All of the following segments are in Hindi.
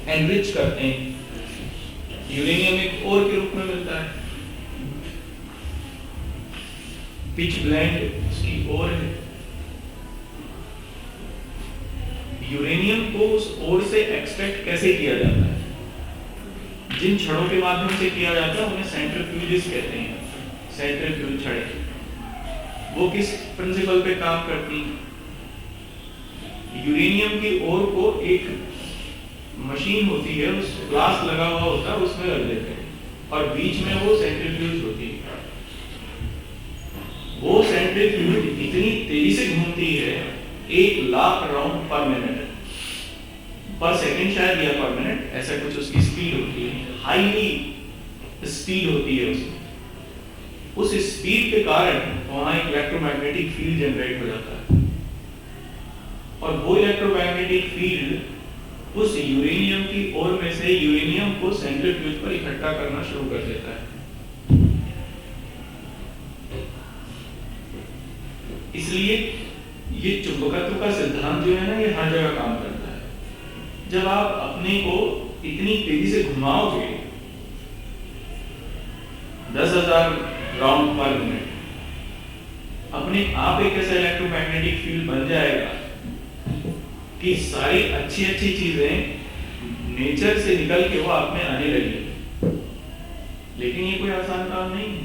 एनरिच करते हैं। यूरेनियम एक ओर के रूप में मिलता है, पिच ब्लेंड उसकी ओर है। यूरेनियम को उस ओर से एक्सट्रैक्ट कैसे किया जाता है? जिन छड़ों के माध्यम से किया जाता है उन्हें सेंट्रीफ्यूजिस कहते हैं। सेंट्रीफ्यूज छड़े वो किस प्रिंसिपल पे काम करती हैं? यूरेनियम की ओर को एक मशीन होती है, उस ग्लास लगा हुआ होता है, उसमें रख देते हैं और बीच में वो सेंट्रीफ्यूज होती है। वो सेंट्रीफ्यूज इतनी तेजी से घूमती है, 1,00,000 राउंड पर मिनट, पर सेकंड शायद या पर मिनट, ऐसा कुछ उसकी स्पीड होती है। हाईली स्पीड होती है उसमें। उस स्पीड के कारण वहां एक इलेक्ट्रोमैग्नेटिक फील्ड जनरेट हो जाता है और वो इलेक्ट्रोमैग्नेटिक फील्ड उस यूरेनियम की ओर में से यूरेनियम को सेंट्रीफ्यूज पर इकट्ठा करना शुरू कर देता है। इसलिए ये चुंबकत्व का सिद्धांत जो है ना, ये हर जगह काम करता है। जब आप अपने को इतनी तेजी से घुमाओगे 10,000 राउंड पर मिनट, अपने आप एक ऐसा इलेक्ट्रोमैग्नेटिक फील्ड बन जाएगा कि सारी अच्छी अच्छी चीजें नेचर से निकल के वो आप में आने लगी। लेकिन ये कोई आसान काम नहीं है,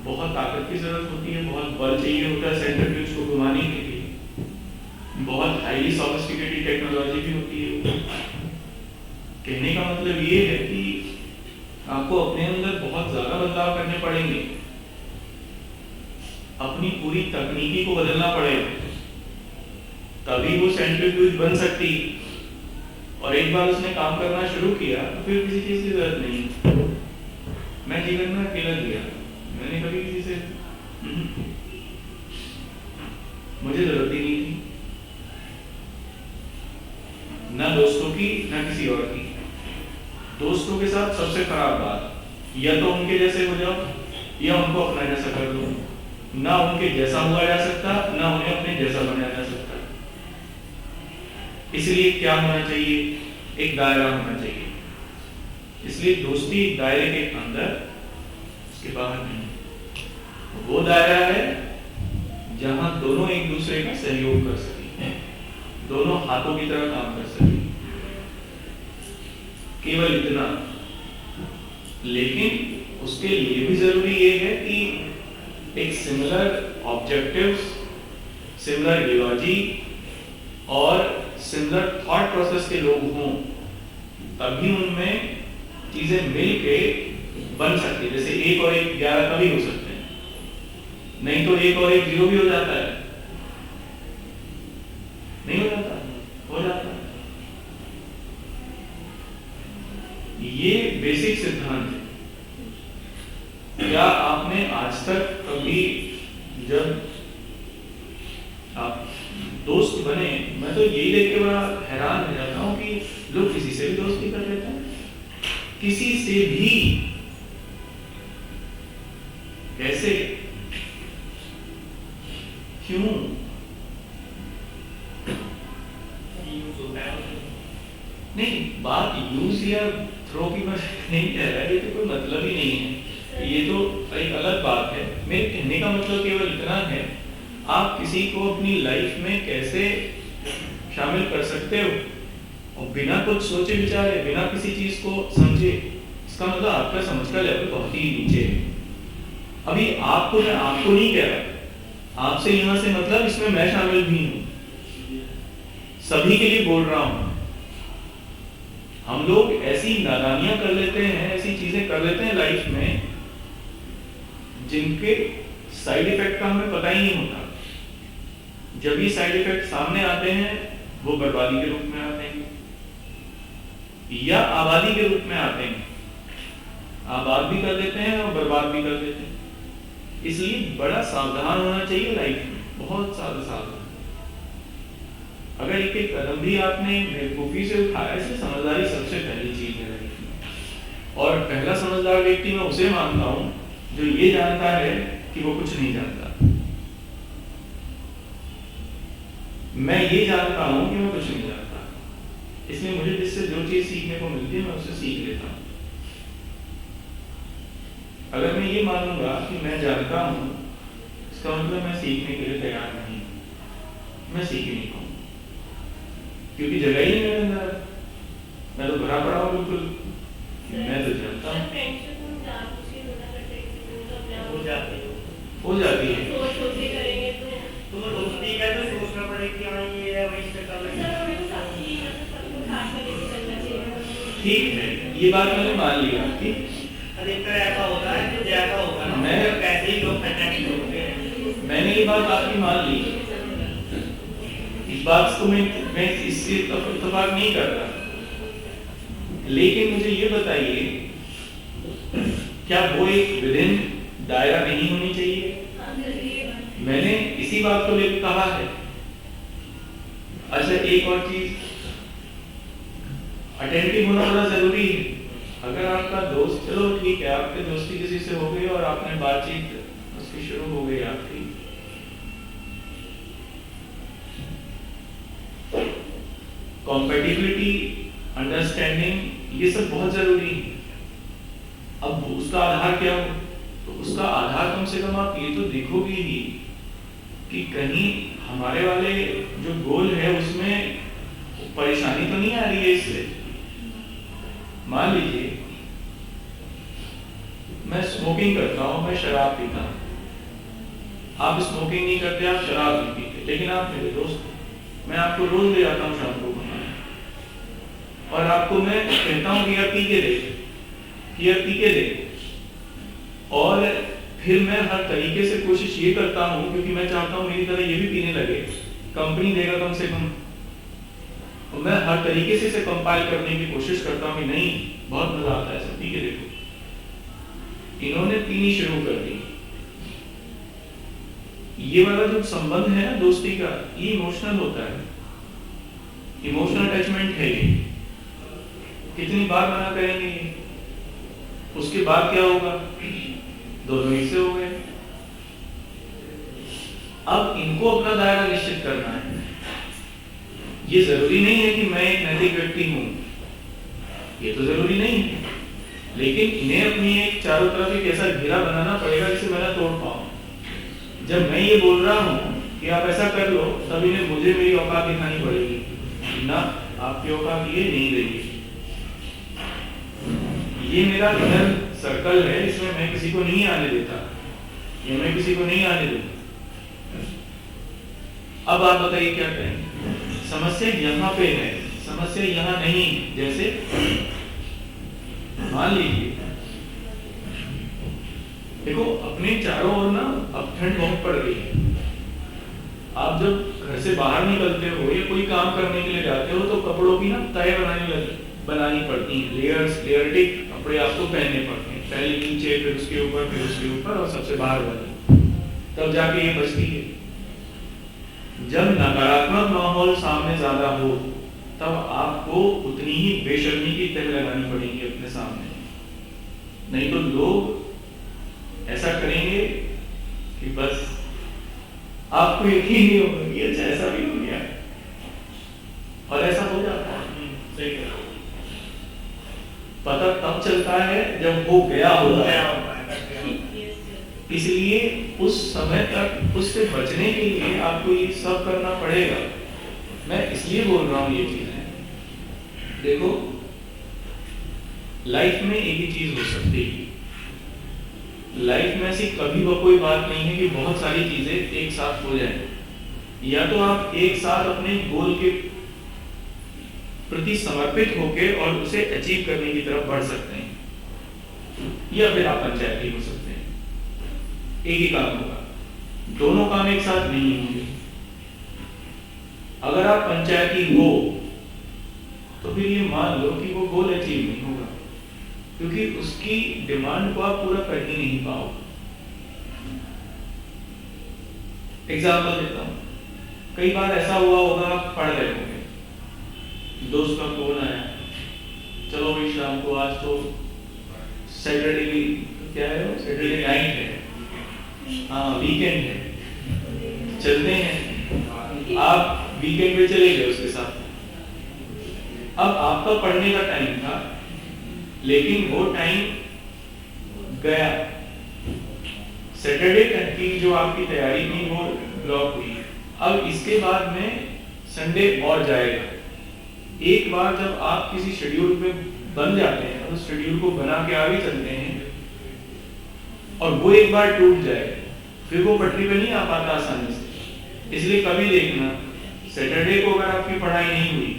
बहुत ताकत की जरूरत होती है, बहुत बल चाहिए होता है सेंट्रीफ्यूज को घुमाने के लिए, बहुत हाईली सोफिस्टिकेटेड टेक्नोलॉजी भी होती है। कहने का मतलब ये है कि आपको अपने अंदर बहुत ज्यादा बदलाव करने पड़ेंगे, अपनी पूरी तकनीकी को बदलना पड़ेगा, तभी वो सेंट्रीफ्यूज बन सकती। और एक बार उसने काम करना शुरू किया तो फिर किसी चीज की जरूरत नहीं। मैं जीवन में अकेला दिया, मैंने कभी किसी से मुझे जरूरत ही नहीं थी, ना दोस्तों की ना किसी और की। दोस्तों के साथ सबसे खराब बात, या तो उनके जैसे हो जाओ या उनको अपना जैसा कर दो। ना उनके जैसा हुआ जा सकता, ना उन्हें अपने जैसा बनाया जा सकता। इसलिए क्या होना चाहिए? एक दायरा होना चाहिए। इसलिए दोस्ती एक दायरे के अंदर, उसके बाहर नहीं। वो दायरा है जहां दोनों एक दूसरे का सहयोग कर सके, दोनों हाथों की तरह काम कर सके, केवल इतना। लेकिन उसके लिए भी जरूरी ये है कि एक सिमिलर ऑब्जेक्टिव्स, सिमिलर आइडियोलॉजी और सिमिलर थॉट प्रोसेस के लोग हों, तभी उनमें चीजें मिल के बन सकती है। जैसे 1 और 1 11 कभी हो सकते हैं, नहीं तो 1 और 1 0 भी हो जाता है। नहीं हो जाता, हो जाता है। ये बेसिक सिद्धांत है। क्या आपने आज तक कभी, जब आप दोस्त बने, मैं तो यही देख के बड़ा हैरान हो जाता हूं कि लोग किसी से भी दोस्ती कर लेते हैं, किसी से भी। कैसे? क्यों? नहीं, बात यूज या थ्रो की मैं नहीं कह रहा, ये तो कोई मतलब ही नहीं है, ये तो एक अलग बात है। मेरे कहने का मतलब केवल इतना है, आप किसी को अपनी लाइफ में कैसे शामिल कर सकते हो और बिना कुछ सोचे विचारे, बिना किसी चीज को समझे। इसका मतलब आपका समझ का लेवल बहुत ही नीचे है। अभी आपको, मैं आपको नहीं कह रहा, आपसे यहां से मतलब इसमें मैं शामिल भी हूं, सभी के लिए बोल रहा हूं। हम लोग ऐसी नादानियां कर लेते हैं, ऐसी चीजें कर लेते हैं लाइफ में जिनके साइड इफेक्ट का हमें पता ही नहीं होता। जब ये साइड इफेक्ट सामने आते हैं, वो बर्बादी के रूप में आते हैं या आबादी के रूप में आते हैं। आबाद भी कर देते हैं और बर्बाद भी कर देते हैं। इसलिए बड़ा सावधान होना चाहिए लाइफ में, बहुत ज्यादा सावधान। अगर एक कदम भी आपने बेवकूफी से उठाया, इसलिए समझदारी सबसे पहली चीज है लाइफ में। और पहला समझदार व्यक्ति मैं उसे मानता हूं जो ये जानता है कि वो कुछ नहीं जानता। मैं ये जानता हूं कि मैं कुछ नहीं जानता। इसलिए मुझे जिससे जो चीज सीखने को मिलती है मैं उससे सीख लेता हूँ। अगर मैं ये मानूंगा कि मैं जानता हूँ, इसका मतलब मैं सीखने के लिए तैयार नहीं हूँ, मैं सीख ही नहीं पाऊंगा, क्योंकि जगह ही नहीं मेरे अंदर। मैं तो भरा पड़ा हूँ बिल्कुल, मैं तो जानता हूँ। हो जाती है तो दोस्ती का तो सोचना पड़ेगा कि हाँ ये है वही से कर लेंगे। ठीक है, ये बात मैंने मान लिया कि अधिकतर ऐसा होता है कि जैसा होगा ना कैसे ही लोग कनेक्ट होते हैं। मैंने ये बात आपकी मान ली, इस बात को मैं इससे इत्तेफाक नहीं करता, लेकिन मुझे ये बताइए क्या वो एक विदिन दायरा नहीं होनी चाहिए? मैंने इसी बात को लेकर कहा है। अच्छा, एक और चीज, अटेंटिव होना बड़ा जरूरी है। अगर आपका दोस्त, चलो ठीक है, आपके दोस्ती किसी से हो गई और आपने बातचीत उसकी शुरू हो गई आपकी, कॉम्पेटिबिलिटी, अंडरस्टैंडिंग, ये सब बहुत जरूरी है। अब उसका आधार क्या हो? तो उसका आधार कम से कम आप ये तो देखोगे ही कि कहीं हमारे वाले जो गोल है उसमें परेशानी तो नहीं आ रही है इससे। मान लीजिए मैं स्मोकिंग करता हूं, मैं शराब पीता हूं, आप स्मोकिंग नहीं करते, आप शराब नहीं पीते, लेकिन आप मेरे दोस्त, मैं आपको रोज ले जाता हूं शाम को घुमाने, और आपको मैं कहता हूं कि यार पी के देख, यार पी के देख, और फिर मैं हर तरीके से कोशिश ये करता हूं, क्योंकि मैं चाहता हूं मेरी तरह ये भी पीने लगे, कंपनी देगा कम से कम, और मैं हर तरीके से इसे कंपाइल करने की कोशिश करता हूं कि नहीं बहुत मजा आता है, सब पी के देखो। इन्होंने पीनी शुरू कर दी। ये वाला जो संबंध है ना दोस्ती का, ये इमोशनल होता है, इमोशनल अटैचमेंट है ये। कितनी बार मना करेंगे, उसके बाद क्या होगा? दोनों एक से हो गए। अब इनको अपना दायरा निश्चित करना है। ये जरूरी नहीं है कि मैं एक नैतिक व्यक्ति हूं, ये तो जरूरी नहीं है, लेकिन इन्हें अपनी एक चारों तरफ एक ऐसा घेरा बनाना पड़ेगा जिसे मैं ना तोड़ पाऊं। जब मैं ये बोल रहा हूं कि आप ऐसा कर लो, तब इन्हें मुझे मेरी औकात दिखानी पड़ेगी ना, आपकी औकात ये नहीं रही। ये मेरा इनर सर्कल है, इसमें मैं किसी को नहीं आने देता, ये मैं किसी को नहीं आने दूंगा। अब आप बताइए क्या करें? समस्या यहाँ पे है, समस्या यहाँ नहीं। जैसे मान लीजिए, देखो अपने चारों ओर ना अब ठंड बहुत पड़ रही है, आप जब घर से बाहर निकलते हो या कोई काम करने के लिए जाते हो तो कपड़ों की ना तय बनानी पड़ती है, लेयर्स, लेयरटिक कपड़े आपको पहनने पड़ते हैं, पहले नीचे, फिर उसके ऊपर, फिर उसके ऊपर, और सबसे बाहर वाली, तब जाके ये बचती है। जब नकारात्मक माहौल सामने ज्यादा हो, तब आपको उतनी ही बेशर्मी की तय लगानी पड़ेगी अपने सामने, नहीं तो लोग ऐसा करेंगे कि बस आपको यकीन नहीं होगा कि अच्छा ऐसा भी हो गया, और ऐसा हो जाता है। सही कह रहे हो। पता तब चलता है जब हो गया होता है। इसलिए उस समय तक उससे बचने के लिए आपको ये सब करना पड़ेगा। मैं इसलिए बोल रहा हूं ये चीजें। देखो, लाइफ में एक ही चीज हो सकती है, लाइफ में ऐसी कभी वो कोई बात नहीं है कि बहुत सारी चीजें एक साथ हो जाएं। या तो आप एक साथ अपने गोल के प्रति समर्पित होके और उसे अचीव करने की तरफ बढ़ सकते हैं, या फिर आप पंचायती हो सकते हैं। एक ही काम होगा, दोनों काम एक साथ नहीं होंगे। अगर आप पंचायती हो तो फिर ये मान लो कि वो गोल अचीव नहीं होगा, क्योंकि उसकी डिमांड को आप पूरा कर ही नहीं पाओगे। एग्जाम्पल देता हूं, कई बार ऐसा हुआ होगा, आप पढ़ रहे होंगे, दोस्त का फोन आया, चलो भाई शाम को, आज तो सैटरडे, क्या है वो, सैटरडे नाइट है, हाँ वीकेंड है, चलते हैं। आप वीकेंड पे चले गए उसके साथ, अब आपका पढ़ने का टाइम था, लेकिन वो टाइम गया, सैटरडे की जो आपकी तैयारी थी वो ब्लॉक हुई। अब इसके बाद में संडे और जाएगा। एक बार जब आप किसी शेड्यूल पे बन जाते हैं, उस शेड्यूल को बना के आगे चलते हैं, और वो एक बार टूट जाए, फिर वो पटरी पे नहीं आ पाता आसानी से। इसलिए कभी देखना, सैटरडे को अगर आपकी पढ़ाई नहीं हुई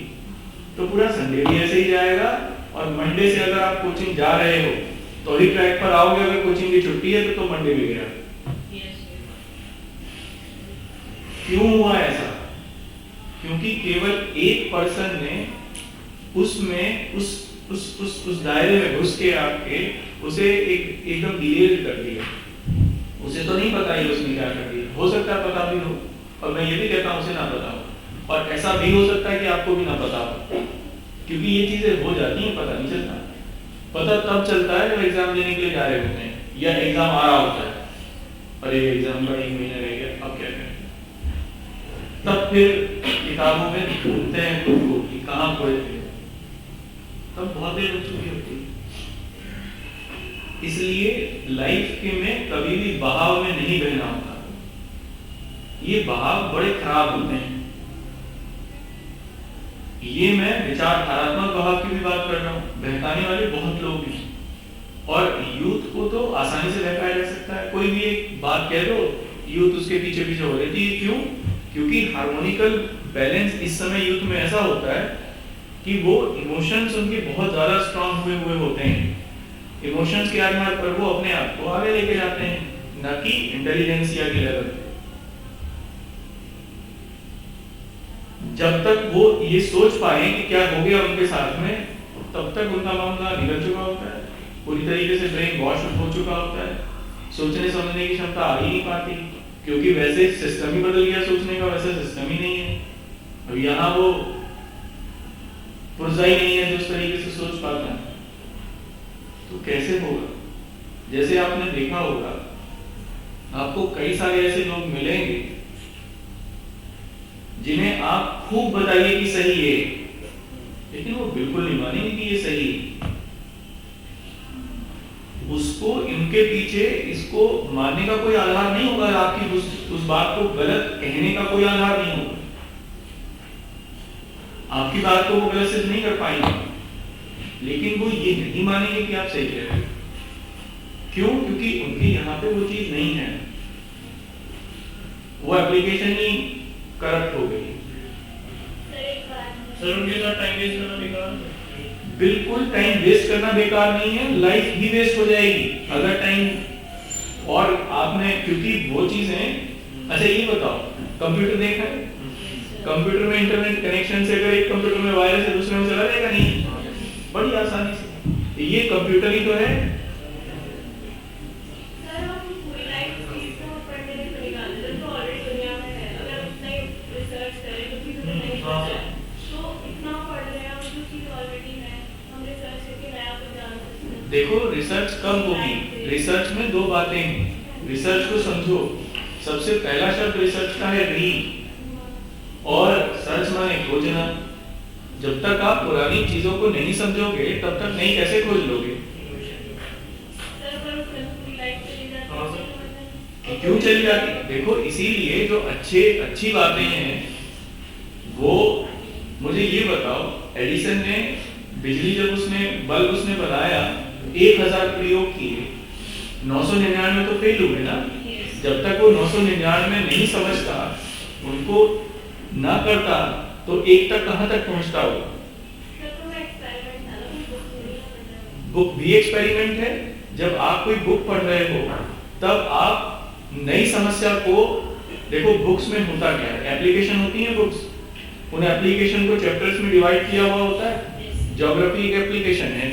तो पूरा संडे भी ऐसे ही जाएगा, और मंडे से अगर आप कोचिंग जा रहे हो तो ही ट्रैक पर आओगे। अगर कोचिंग की छुट्टी है तो मंडे भी गया। क्यों हुआ ऐसा? क्योंकि केवल एक पर्सन ने उसमें उस दायरे में घुस के आपके उसे एकदम डिलेड कर दिया। उसे तो नहीं पता ही उसने क्या कर दिया। हो सकता है पता भी हो, और मैं ये भी कहता हूँ उसे ना पता हो, और ऐसा भी हो सकता है कि आपको भी ना पता हो, क्योंकि ये चीजें हो जाती हैं, पता नहीं चलता। पता तब चलता है जब एग्जाम देने के लिए जा रहे होते हैं, या एग्जाम आ रहा होता है, अरे एग्जाम का 1 महीना रह गया, अब क्या करें। तब फिर किताबों में ढूंढते हैं खुद को कि कहाँ पढ़े थे, तब बहुत देर हो चुकी होती है। इसलिए लाइफ के में कभी भी बहाव में नहीं बहना होता। ये बहाव बड़े खराब होते हैं। ये मैं विचारधारात्मक बहाव की भी बात कर रहा हूँ। बहकाने वाले बहुत लोग हैं, और यूथ को तो आसानी से बहकाया जा सकता है। कोई भी एक बात कह दो, यूथ उसके पीछे पीछे हो रहती है। क्यों? क्योंकि हार्मोनिकल बैलेंस इस समय यूथ में ऐसा होता है कि वो इमोशंस उनके बहुत ज्यादा स्ट्रांग हुए होते हैं। इमोशंस के आधार पर वो अपने आप को आगे लेके जाते हैं, न कि इंटेलिजेंसिया के लेवल पे। जब तक वो ये सोच पाए कि क्या हो गया उनके साथ में, तब तक उनका मामला निकल चुका होता है, पूरी तरीके से ब्रेन वॉश हो चुका होता है। सोचने समझने की क्षमता आ ही नहीं पाती, क्योंकि वैसे सिस्टम ही बदल गया सोचने का, वैसे सिस्टम ही नहीं है। अब यहाँ वो पुर्जा ही नहीं है जो उस तरीके से सोच पाता है, तो कैसे होगा? जैसे आपने देखा होगा, आपको कई सारे ऐसे लोग मिलेंगे जिन्हें आप खूब बताइए कि सही है, लेकिन वो बिल्कुल नहीं मानेंगे कि ये सही है। उसको इनके पीछे इसको मानने का कोई आधार नहीं होगा, आपकी उस बात को गलत कहने का कोई आधार नहीं होगा। आपकी बात को वो गलत सिद्ध नहीं कर पाएंगे, लेकिन वो ये नहीं मानेंगे कि आप सही कह रहे हैं। क्यों? क्योंकि उनके यहाँ पे वो चीज नहीं है, वो एप्लीकेशन ही करप्ट हो गई। सर उनके साथ टाइम वेस्ट करना बेकार है। बिल्कुल टाइम वेस्ट करना बेकार नहीं है, लाइफ ही वेस्ट हो जाएगी अगर टाइम। और आपने, क्योंकि वो चीजें, अच्छा ये बताओ, कंप्यूटर देखा है? कंप्यूटर में इंटरनेट कनेक्शन से अगर एक कंप्यूटर में वायरस है दूसरे में चला जाएगा? नहीं, बड़ी आसानी से। ये कंप्यूटर ही तो है। देखो रिसर्च कब होगी? रिसर्च में दो बातें हैं, रिसर्च को समझो। सबसे पहला शब्द रिसर्च का है री, और सर्च माने खोजना। जब तक आप पुरानी चीजों को नहीं समझोगे तब तक नई कैसे खोज लोगे? क्यों चली जाती? देखो इसीलिए जो अच्छी बातें हैं, वो मुझे ये बताओ, एडिसन ने बिजली जब बल्ब उसने बनाया, 1000 प्रयोग किए, 999 तो फेल हुए ना। जब तक वो 999 नहीं समझता, उनको ना करता, तो एक तक कहां तक पहुंचता होगा? बुक भी एक्सपेरिमेंट है। जब आप कोई बुक पढ़ रहे हो तब आप नई समस्या को देखो। बुक्स में होता क्या है? एप्लीकेशन होती है बुक्स, उन एप्लीकेशन को चैप्टर्स में डिवाइड किया हुआ होता है। ज्योग्राफी एक एप्लीकेशन है,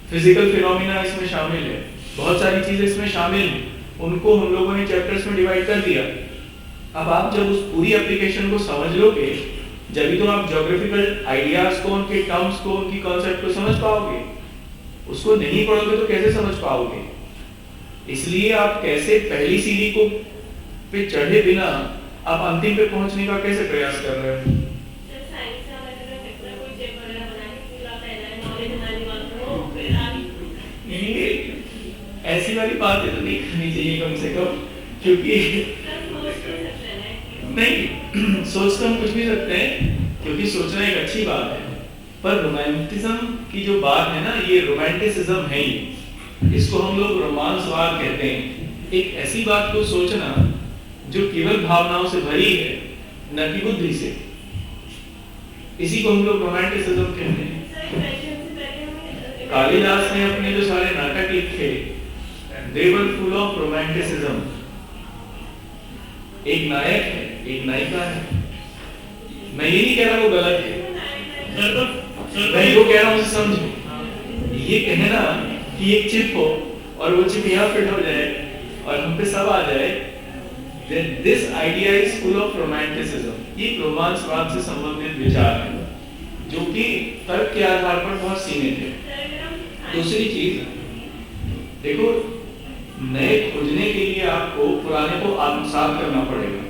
फिजिकल फिनोमिना इसमें शामिल है, बहुत सारी चीजें इसमें शामिल हैं, उनको हम लोगों ने चैप्टर्स में डिवाइड कर दिया। अब आप जब उस पूरी एप्लीकेशन को समझ लोगे, जब तो आप ज्योग्राफिकल आइडियाज को, उनके टर्म्स को, उनकी कॉन्सेप्ट को समझ पाओगे। उसको नहीं पढ़ोगे तो कैसे समझ पाओगे? इसलिए आप कैसे पहली सीढ़ी को पे चढ़े बिना आप अंतिम पे पहुंचने का कैसे प्रयास कर रहे हो? वाली बातें तो नहीं करनी चाहिए कम से कम, क्योंकि नहीं सोच तो हम कुछ भी सकते हैं, क्योंकि सोचना एक अच्छी बात है, पर रोमांटिज्म की जो बात है ना, ये रोमांटिसिज्म है ही, इसको हम लोग रोमांसवाद कहते हैं। एक ऐसी बात को सोचना जो केवल भावनाओं से भरी है, न कि बुद्धि से, इसी को हम लोग रोमांटिसिज्म कहते हैं। कालिदास ने अपने जो सारे नाटक लिखे, they were full of romanticism। एक नायक है, एक नायिका है, मैं ये नहीं कह रहा वो गलत है, मैं जो कह रहा हूँ समझो। ये कहना कि एक चिप हो और वो चिप यहाँ फिट हो जाए और हम पे सब आ जाए, this idea is full of romanticism। ये रोमांसवाद से संबंधित विचार है, जो कि तर्क के आधार पर बहुत सीमित है। दूसरी चीज देखो, नए खोजने के लिए आपको पुराने को आत्मसात करना पड़ेगा।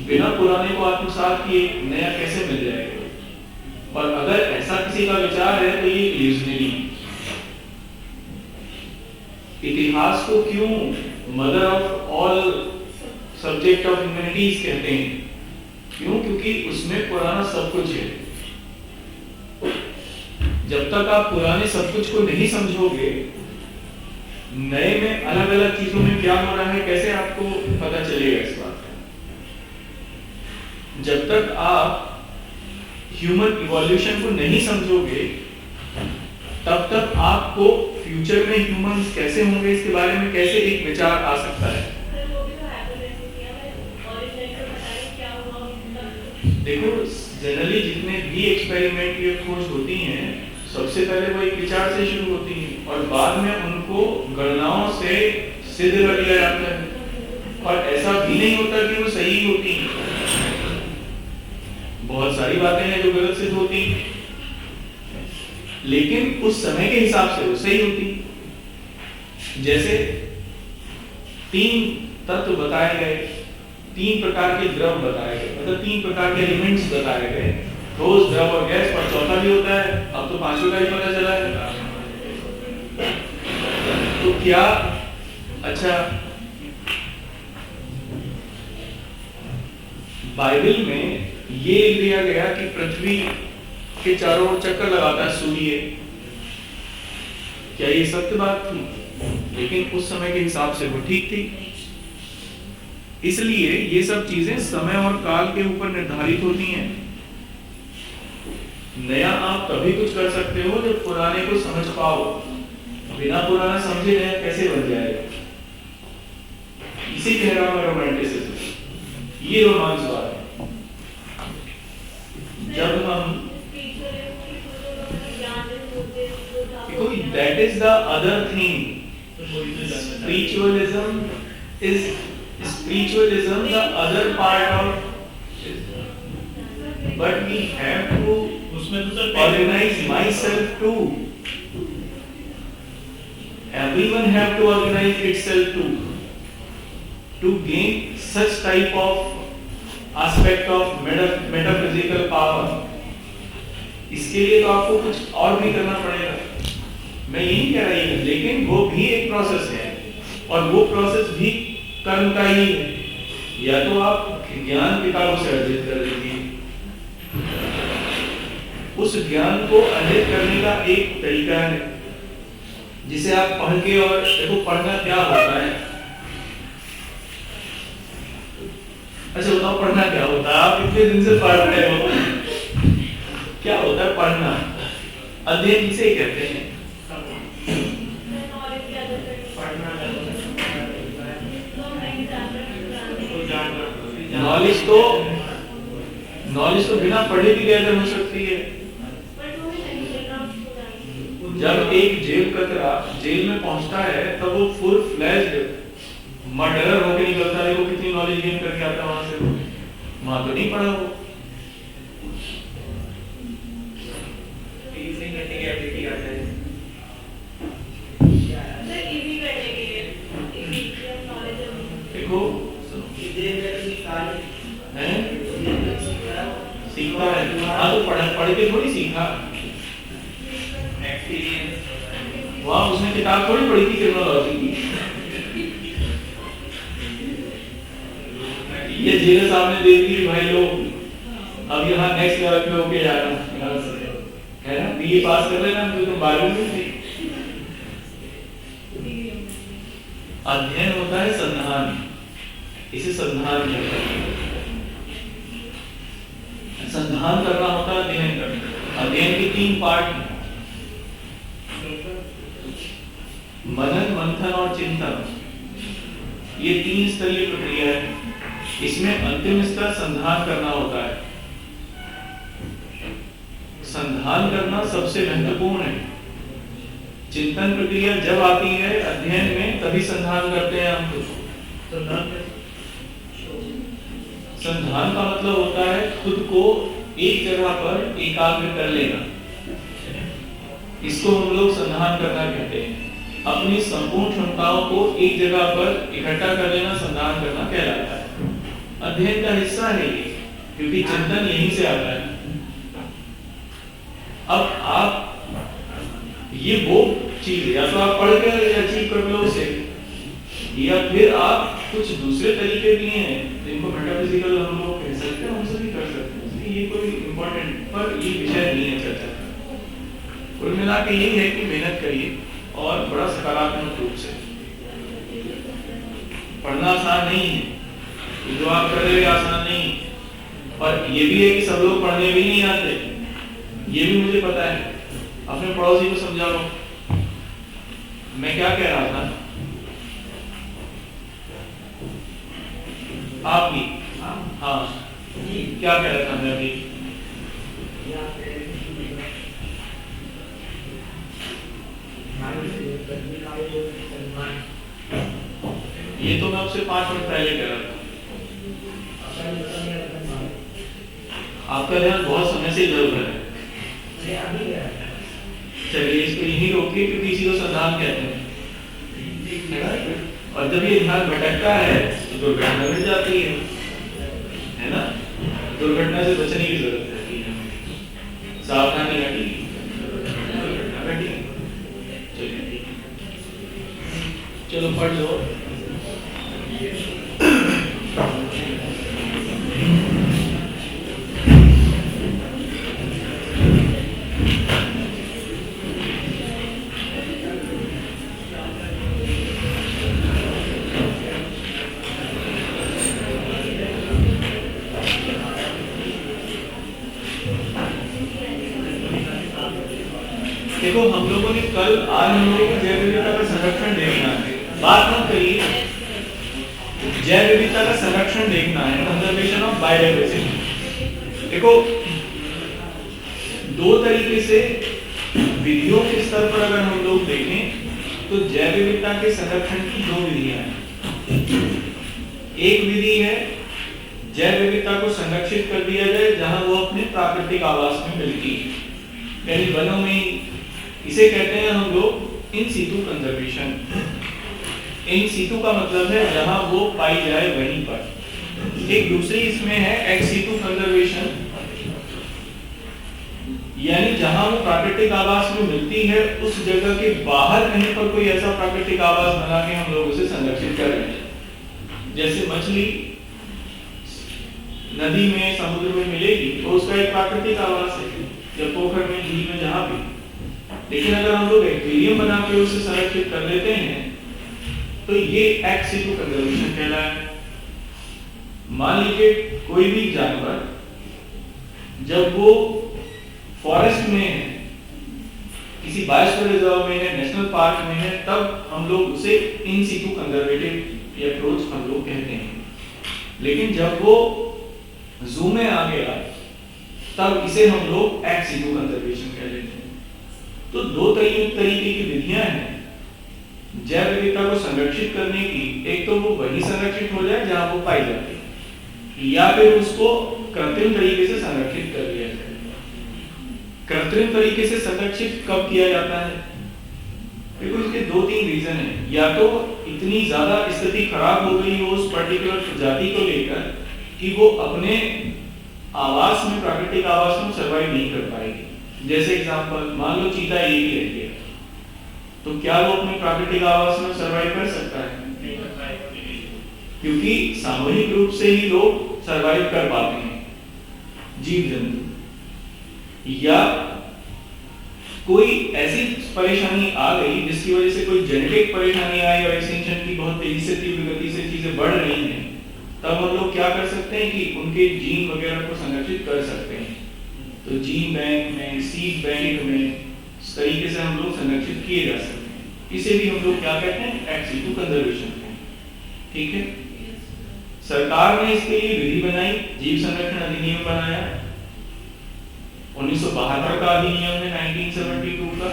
बिना पुराने को आत्मसात किए नया कैसे मिल जाएगा? और अगर ऐसा किसी का विचार है तो ये इल्यूजनरी। इतिहास को क्यों mother of all subject of humanities कहते हैं? क्यों? क्योंकि उसमें पुराना सब कुछ है। जब तक आप पुराने सब कुछ को नहीं समझोगे, नए में अलग अलग चीजों में क्या हो रहा है कैसे आपको पता चलेगा इस बात का? जब तक आप ह्यूमन इवोल्यूशन को नहीं समझोगे, तब तक आपको फ्यूचर में ह्यूमंस कैसे होंगे इसके बारे में कैसे एक विचार आ सकता है। देखो, जनरली जितने भी एक्सपेरिमेंट या खोज होती हैं, सबसे पहले वो एक विचार से शुरू होती है और बाद में उनको गणनाओं से सिद्ध कर लिया जाता है। और ऐसा भी नहीं होता कि वो सही होती हैं। बहुत सारी बातें हैं जो गलत सिद्ध होती हैं, लेकिन उस समय के हिसाब से वो सही होती हैं। जैसे 3 तत्व बताए गए, 3 प्रकार के द्रव बताए गए, मतलब 3 प्रकार के एलिमेंट्स बताए गए, ठोस, द्रव और गैस, पर चौथा भी होता है। अब तो 5वें का ही पता चला है। तो क्या अच्छा, बाइबल में ये लिख दिया गया कि पृथ्वी के चारों ओर चक्कर लगाता है सूर्य, क्या ये सत्य बात थी? लेकिन उस समय के हिसाब से वो ठीक थी। इसलिए ये सब चीजें समय और काल के ऊपर निर्धारित होती हैं। नया आप तभी कुछ कर सकते हो जब पुराने को समझ पाओ। बिना पुराना समझे नया कैसे बन जाएगा? इसी कह रहा हूं रोमांटिसिज्म, ये रोमांसवाद है। जब हम देखो, that is the other thing. spiritualism the other part of, but we have to organize myself too. Everyone have to organize itself to gain such type of aspect of metaphysical power. इसके लिए तो आपको कुछ और भी करना पड़ेगा। मैं यही कह रही हूँ, लेकिन वो भी एक प्रोसेस है और वो प्रोसेस भी कर्म का ही है। या तो आप ज्ञान किताबों से अर्जित कर लीजिए, उस ज्ञान को अर्जित करने का एक तरीका है जिसे आप पढ़ के, और देखो पढ़ना क्या होता है। अच्छा बताओ, पढ़ना क्या होता है? आप इतने दिन से पढ़ रहे हो, क्या होता है पढ़ना? अध्ययन किसे कहते हैं? नॉलेज तो बिना पढ़े भी गैदर हो सकती है। जब एक जेल कतरा जेल में पहुंचता है तब वो फुल फ्लैश्ड मर्डरर होकर निकलता है। वो कितनी नॉलेज गेन करके आता है वहां से? वहां तो नहीं पढ़ा वो। देखो सीखा है, हाँ तो पढ़ के थोड़ी सीखा। वहां उसने किताब थोड़ी पढ़ी थी क्रिमिनोलॉजी की। ये जेलर साहब ने देख ली भाई लोग अब यहाँ नेक्स्ट लेवल पे होके जा रहा है ना, बीए पास कर लेना तो तुम 12वीं में थे। अध्ययन होता है संधान, इसे संधान कहते हैं। संधान करना होता है अध्ययन करना। अध्ययन के 3 पार्ट हैं, मनन, मंथन और चिंतन। ये 3 स्तरीय प्रक्रिया है। इसमें अंतिम स्तर संधान करना होता है। संधान करना सबसे महत्वपूर्ण है। चिंतन प्रक्रिया जब आती है अध्ययन में, तभी संधान करते हैं हम खुद। संधान का मतलब होता है खुद को एक जगह पर एकाग्र कर लेना। इसको हम लोग संधान करना कहते हैं। अपनी संपूर्ण क्षमताओं को एक जगह पर इकट्ठा कर लेना संधान करना कहलाता है। अध्ययन का हिस्सा है ये, क्योंकि चिंतन यहीं से आता है। अब आप ये वो चीज या तो आप पढ़ कर अचीव कर लो उसे, या फिर आप कुछ दूसरे तरीके भी हैं जिनको मेटाफिजिकल हम लोग कह सकते हैं, उनसे भी कर सकते हैं। ये कोई इम्पोर्टेंट पर ये विषय नहीं है चर्चा का। कुल मिला के यही है कि मेहनत करिए और बड़ा सकारात्मक रूप से। पढ़ना आसान नहीं है, जो आप कर रहे हो आसान नहीं। और ये भी है कि सब लोग पढ़ने भी नहीं आते, ये भी मुझे पता है। अपने पड़ोसी को समझा लो। मैं क्या कह रहा था, आप भी हाँ क्या कह रहा था मैं अभी? ये तो मैं आपसे 5 मिनट पहले कह रहा था। आपका ध्यान बहुत समय से इधर उधर है। चलिए इसको यहीं रोकिए, क्योंकि इसी को संधान कहते हैं। और जब ये ध्यान भटकता है तो दुर्घटना घट जाती है ना। दुर्घटना से बचने की जरूरत है, सावधानी घटी। चलो पढ़ लो। देखो हम लोगों ने आज हम लोगों को जैव विविधता का संरक्षण देखना है। बात मत करिए, जैव विविधता का संरक्षण देखना है, कंजर्वेशन ऑफ बायोडायवर्सिटी। देखो 2 तरीके से विधियों के स्तर पर अगर हम लोग देखें तो जैव विविधता के संरक्षण की 2 विधियां हैं। एक विधि है जैव विविधता को संरक्षित कर दिया जाए जहां वो अपने प्राकृतिक आवास में मिलती है, यानी वनों में। इसे कहते हैं हम लोग in situ conservation. In situ का मतलब है जहां वो पाई जाए वहीं पर। एक दूसरी इसमें है एक्स सीटू कंजर्वेशन, यानी जहां वो प्राकृतिक आवास में मिलती है उस जगह के बाहर कहीं पर कोई ऐसा प्राकृतिक आवास बना के हम लोग उसे संरक्षित कर रहे हैं। जैसे मछली नदी में, समुद्र में मिलेगी तो उसका एक प्राकृतिक आवास है, या पोखर में, झील में, जहां भी। लेकिन अगर हम लोग एक्वेरियम बना के उसे संरक्षित कर लेते हैं तो ये एक्स सीटू कंजर्वेशन कहलाता है। मान लीजिए कोई भी जानवर जब वो फॉरेस्ट में है, किसी बायोस्फीयर रिजर्व में है, नेशनल पार्क में है, तब हम लोग उसे इन सीटू कंजर्वेटिव अप्रोच हम लोग कहते हैं। लेकिन जब वो जू में आ गया तब इसे हम लोग एक्स सीटू कंजर्वेशन कह लेते हैं। तो 2 तरीके की विधियां हैं जैव विविधता को संरक्षित करने की। एक तो वो वही संरक्षित हो जाए जहां वो पाई जाती है, या फिर उसको कृत्रिम तरीके से संरक्षित कर दिया जाए। कृत्रिम तरीके से संरक्षित कब किया जाता है? देखो इसके 2-3 रीजन है। या तो इतनी ज्यादा स्थिति खराब हो गई हो उस पर्टिकुलर प्रजाति को लेकर कि वो अपने आवास में, प्राकृतिक आवास में सर्वाइव नहीं कर पाएगी। जैसे एग्जांपल मान लो चीता एक ही रह गया, तो क्या वो अपने प्राकृतिक आवास में सरवाइव कर सकता है? नहीं कर पाएगा। क्योंकि सामूहिक रूप से ही लोग सरवाइव कर पाते हैं, जीव जंतु। या कोई ऐसी परेशानी आ गई जिसकी वजह से कोई जेनेटिक परेशानी आई और एक्सटेंशन की बहुत तेजी से तीव्र गति से चीजें बढ़ रही हैं, तब हम लोग क्या कर सकते हैं कि उनके जीन वगैरह को संरक्षित कर सकते हैं। तो जीन बैंक में, सीड बैंक में इस तरीके से हम लोग संरक्षित किए जा सकते हैं। इसे भी हम लोग क्या कहते हैं? Ex situ conservation. ठीक है, सरकार ने इसके लिए विधि बनाई, जीव संरक्षण अधिनियम बनाया 1972 का अधिनियम है 1972 का।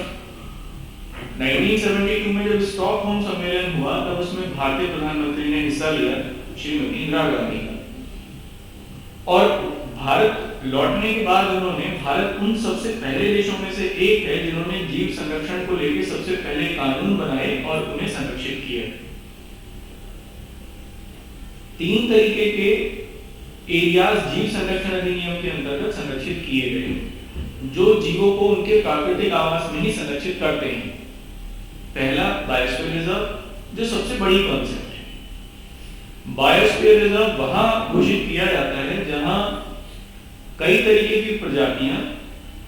1972 में जब स्टॉकहोम सम्मेलन हुआ तब उसमें भारतीय प्रधानमंत्री ने हिस्सा लिया, श्रीमती इंदिरा गांधी का। और भारत लौटने के बाद उन्होंने, भारत उन सबसे पहले देशों में से एक है जिन्होंने जीव संरक्षण को लेकर सबसे पहले कानून बनाए और उन्हें संरक्षित किया। 3 तरीके के एरियाज जीव संरक्षण अधिनियम के अंतर्गत संरक्षित किए गए जो जीवों को उनके प्राकृतिक आवास में ही संरक्षित करते हैं। पहला बायोस्फीयर रिजर्व, जो सबसे बड़ी कॉन्सेप्ट है। बायोस्फीयर रिजर्व वहां घोषित किया जाता है जहां कई तरीके की प्रजातियां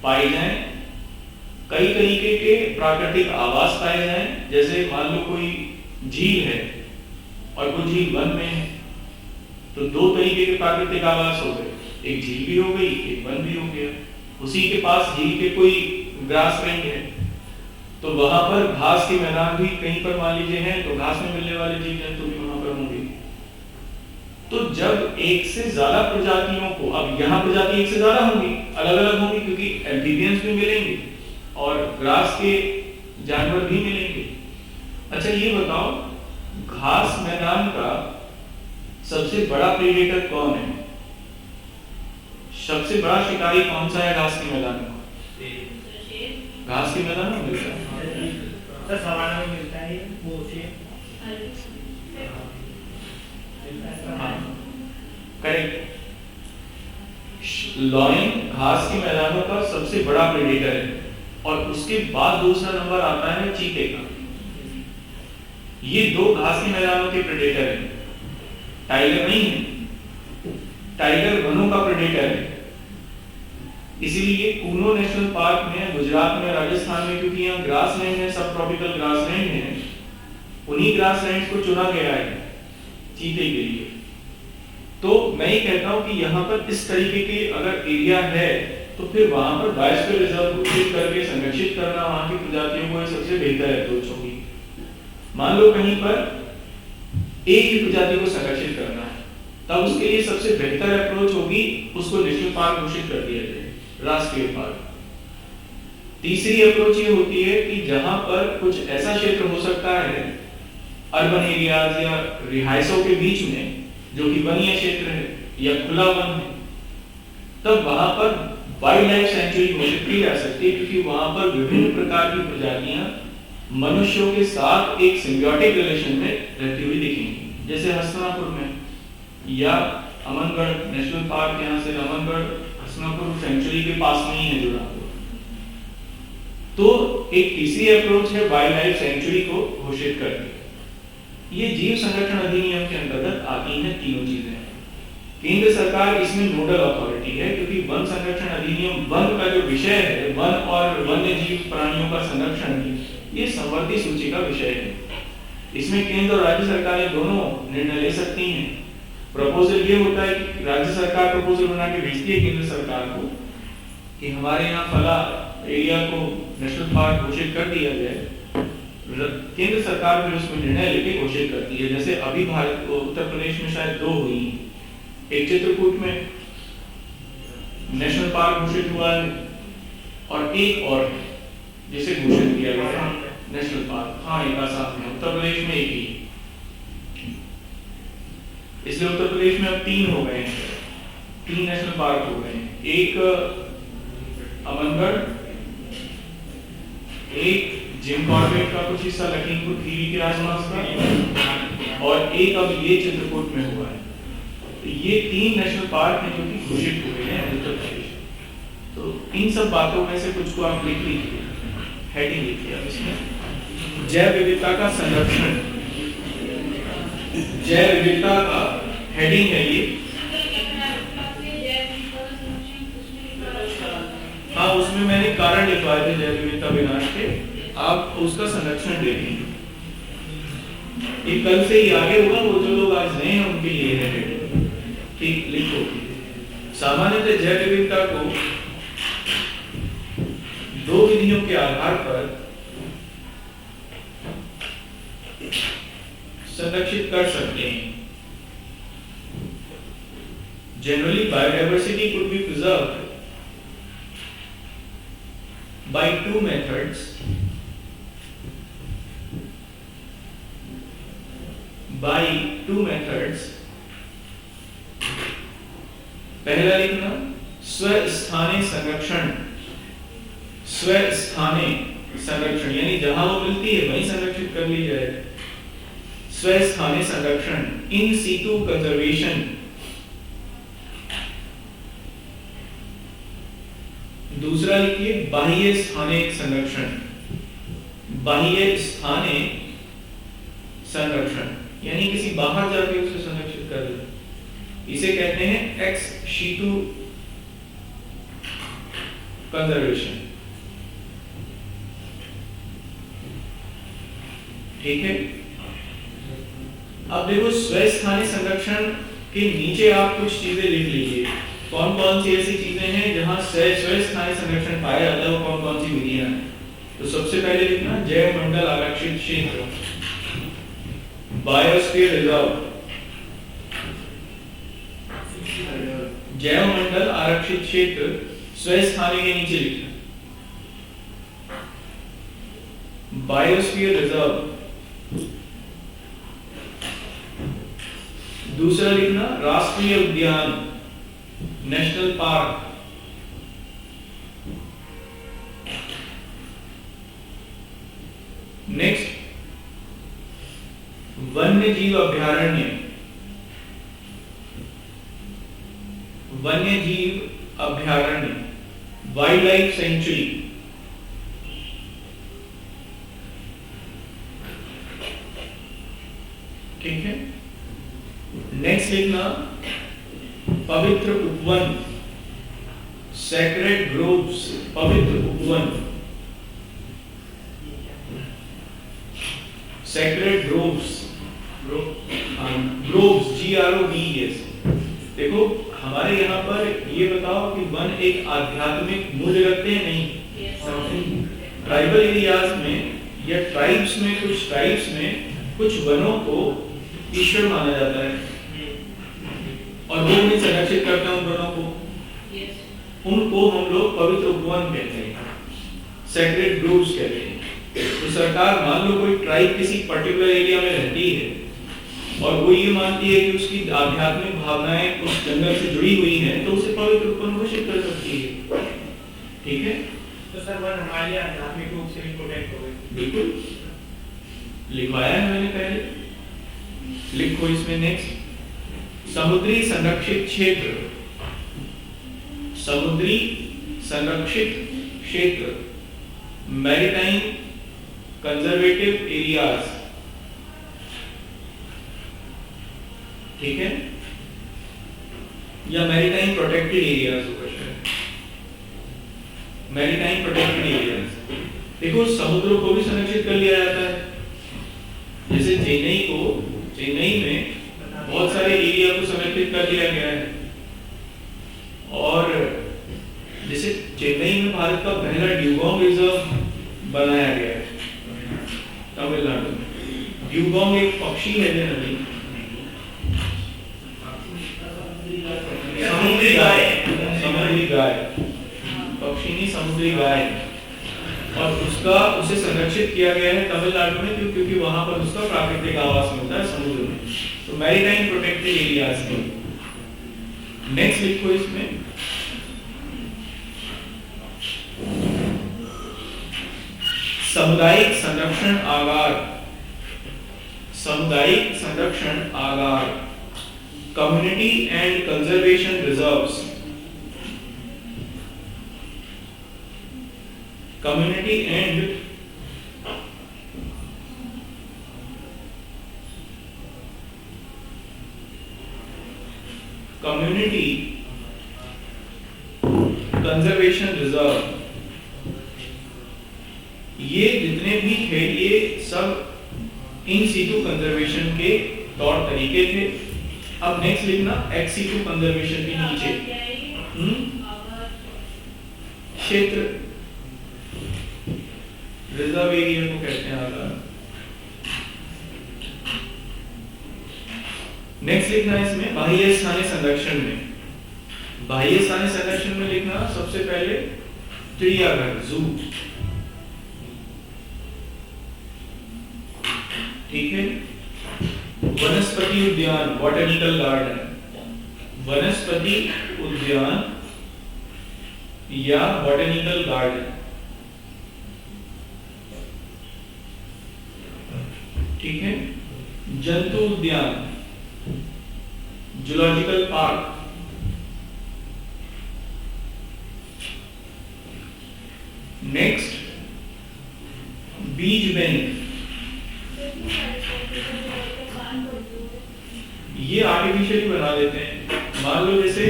पाई जाएं, कई तरीके के प्राकृतिक आवास पाए जाएं। जैसे मान लो कोई झील है और कोई झील वन में है, तो 2 तरीके के प्राकृतिक आवास हो गए, एक झील भी हो गई, एक वन भी हो गया। उसी के पास झील के कोई ग्रास लैंड है, तो वहां पर घास के मैदान भी कहीं पर मान लीजिए हैं, तो घास में मिलने वाले जीव जंतु भी वहां पर होंगे। तो जब एक से ज्यादा प्रजातियों को, अब यहाँ प्रजाति एक से ज्यादा होंगी, अलग अलग होंगी, क्योंकि एम्फीबियंस भी मिलेंगे और ग्रास के जानवर भी मिलेंगे। अच्छा ये बताओ, घास मैदान का सबसे बड़ा प्रेडेटर कौन है? सबसे बड़ा शिकारी कौन सा है घास के मैदान में? घास के मैदान में मिलता है, सर सवाना में मिलता है वो से। हाँ करेक्ट। लॉयन घास के मैदानों का सबसे बड़ा प्रेडेटर है और उसके बाद दूसरा नंबर आता है चीते का। ये 2 घास के मैदानों के प्रेडेटर हैं। टाइगर नहीं है, टाइगर वनों का प्रेडेटर है। इसीलिए कूनो नेशनल पार्क में गुजरात में, राजस्थान में, क्योंकि यहाँ ग्रास लैंड है, सब ट्रॉपिकल ग्रास लैंड है, उन्हीं ग्रास लैंड को चुना गया है चीते के लिए। तो मैं ये कहता हूँ कि यहाँ पर इस तरीके के अगर एरिया है तो फिर वहां पर बायोस्फीयर रिजर्व घोषित करके संरक्षित करना वहां की प्रजातियों को सबसे बेहतर अप्रोच होगी। मान लो कहीं पर एक ही प्रजाति को संरक्षित करना है, तब उसके लिए सबसे बेहतर अप्रोच होगी उसको नेशनल पार्क घोषित कर दिया जाए, राष्ट्रीय पार्क। तीसरी अप्रोच ये होती है कि जहां पर कुछ ऐसा क्षेत्र हो सकता है अर्बन एरियाज या रिहायशों के बीच में जो कि वनीय क्षेत्र है या खुला वन है, तब वहां पर वाइल्ड लाइफ सेंचुरी घोषित की जा सकती है, क्योंकि वहां पर विभिन्न प्रकार की प्रजातियां मनुष्यों के साथ एक सिम्बियोटिक रिलेशन में रहती हुई दिखेंगी। जैसे हसनापुर में या अमनगढ़ नेशनल पार्क, यहाँ से अमनगढ़ हसनापुर सेंचुरी के पास में ही है जुड़ा हुआ। तो एक तीसरी अप्रोच है वाइल्ड लाइफ सेंचुरी को घोषित करके। ये जीव संरक्षण अधिनियम के अंतर्गत आती हैं तीनों चीजें। केंद्र सरकार इसमें नोडल अथॉरिटी है, क्योंकि वन संरक्षण अधिनियम, वन का जो विषय है, वन और वन्य जीव प्राणियों का संरक्षण, ये संवर्ती सूची का विषय है। इसमें केंद्र और राज्य सरकारें दोनों निर्णय ले सकती हैं। प्रपोजल ये होता है कि राज्य सरकार प्रपोजल बना के भेजती है केंद्र सरकार को कि हमारे यहाँ फला एरिया को नेशनल पार्क घोषित कर दिया जाए। केंद्र सरकार फिर उसमें निर्णय लेके घोषित करती है। जैसे अभी भारत उत्तर प्रदेश में शायद 2 हुई, एक चित्रकूट में नेशनल पार्क घोषित हुआ है और एक और जिसे घोषित किया गया है नेशनल पार्क। हाँ, एक आसाम में, उत्तर प्रदेश में एक ही। इसलिए उत्तर प्रदेश में अब 3 हो गए हैं, 3 नेशनल पार्क हो गए हैं। एक अमनगढ़, एक जिम कॉर्बेट का कुछ हिस्सा लखीमपुर खीरी के आसपास का, और एक अब ये चित्रकूट में हुआ है। तो ये 3 नेशनल पार्क हैं जो कि घोषित हुए हैं उत्तर प्रदेश। तो इन सब बातों में से कुछ को आप लिख लीजिए, हेडिंग लिखिए अब इसमें। जैव विविधता का संरक्षण, जैव विविधता का हेडिंग है ये। हाँ, उसमें मैंने कारण लिखवाए थे जैव विविधता विनाश के, आप उसका संरक्षण देखेंगे। ये कल से ही आगे होगा, वो जो लोग आज नए हैं उनके लिए है। ठीक, लिखो। सामान्यतः जैव विविधता को दो विधियों के आधार पर संरक्षित कर सकते हैं। Generally, biodiversity could be preserved by two methods. पहला लिखना स्वस्थानीय संरक्षण। स्वस्थानीय संरक्षण यानी जहां वो मिलती है वहीं संरक्षित कर ली जाए। स्वस्थानीय संरक्षण, इन सीटू कंजर्वेशन। दूसरा लिखिए बाह्य स्थानिक संरक्षण। बाह्य स्थानिक संरक्षण यानी किसी बाहर जाके उसे संरक्षित कर ले, इसे कहते हैं एक्स शीटू कंजर्वेशन। ठीक है, अब देखो स्वस्थानीय संरक्षण के नीचे आप कुछ चीजें लिख लीजिए। कौन कौन सी ऐसी चीजें हैं जहां स्वस्थानीय संरक्षण पाया जाता है, वो कौन कौन सी विधियां हैं। तो सबसे पहले लिखना जैव मंडल आरक्षित क्षेत्र, बायोस्फीयर रिजर्व। जैव मंडल आरक्षित क्षेत्र स्वस्थानीय के नीचे लिखना बायोस्फीयर रिजर्व। दूसरा लिखना राष्ट्रीय उद्यान, नेशनल पार्क। नेक्स्ट वन्य जीव अभयारण्य, वन्य जीव अभयारण्य, वाइल्ड लाइफ सेंचुरी। ठीक है, नेक्स्ट लिखना पवित्र उपवन, सैक्रेड ग्रोव्स। पवित्र उपवन, सैक्रेड ग्रोव्स, ग्रोव्स GROVES। देखो हमारे यहाँ पर ये बताओ कि वन एक आध्यात्मिक मूल्य रखते हैं? नहीं। ट्राइबल एरियाज में या ट्राइब्स में, कुछ ट्राइब्स में कुछ वनों को ईश्वर माना जाता है और वो उन्हें संरक्षित करते हैं उन वनों को। उनको हम लोग पवित्र उपवन कहते हैं, सैक्रेड ग्रोव्स कहते हैं। तो सरकार मान लो कोई ट्राइब किसी पर्टिकुलर एरिया में रहती है और वो ये मानती है कि उसकी आध्यात्मिक भावनाएं उस जंगल से जुड़ी हुई हैं, तो उसे पवित्र उपवन घोषित कर सकती है। ठीक है, तो सर वन हमारे आध्यात्मिक रूप से प्रोटेक्ट हो गए। बिल्कुल लिखवाया है मैंने पहले, लिखो इसमें। नेक्स्ट समुद्री संरक्षित क्षेत्र, समुद्री संरक्षित क्षेत्र, मैरीटाइम कंजर्वेटिव एरियाज। ठीक है, या मैरीटाइम प्रोटेक्टेड एरियाज होगा शायद, मैरीटाइम प्रोटेक्टेड एरियाज। देखो समुद्रों को भी संरक्षित कर लिया जाता है। जैसे चेन्नई में बहुत सारे एरिया को संरक्षित कर दिया गया है। और जैसे चेन्नई में भारत का पहला ड्यूगोंग रिजर्व बनाया गया है तमिलनाडु में। ड्यूगोंग एक पक्षी है जनरली, समुद्री गाय, समुद्री गाय, पक्षी नहीं समुद्री गाय। और उसे संरक्षित किया गया है तमिलनाडु में, क्योंकि वहां पर उसका प्राकृतिक आवास मिलता है समुद्र में। तो मैरीटाइम प्रोटेक्टेड एरियाज में। नेक्स्ट लिखो इसमें सामुदायिक संरक्षण आगार, सामुदायिक संरक्षण आगार, community and conservation reserves, community and community conservation reserve, ये जितने भी थे ये सब इन सीटू कंजर्वेशन के तौर तरीके थे। अब नेक्स्ट लिखना एक्स सीटू कंजर्वेशन के नीचे क्षेत्र रिजर्व एरिया को कहते हैं आधार। नेक्स्ट लिखना इसमें बाह्य स्थानीय संरक्षण में, बाह्य स्थानीय संरक्षण में लिखना सबसे पहले चिड़ियाघर जू, ठीक है। वनस्पति उद्यान बॉटनिकल गार्डन, वनस्पति उद्यान या बॉटनिकल गार्डन, ठीक है। जंतु उद्यान जूलॉजिकल पार्क, नेक्स्ट बीज बैंक, ये आर्टिफिशियली बना देते हैं। मान लो जैसे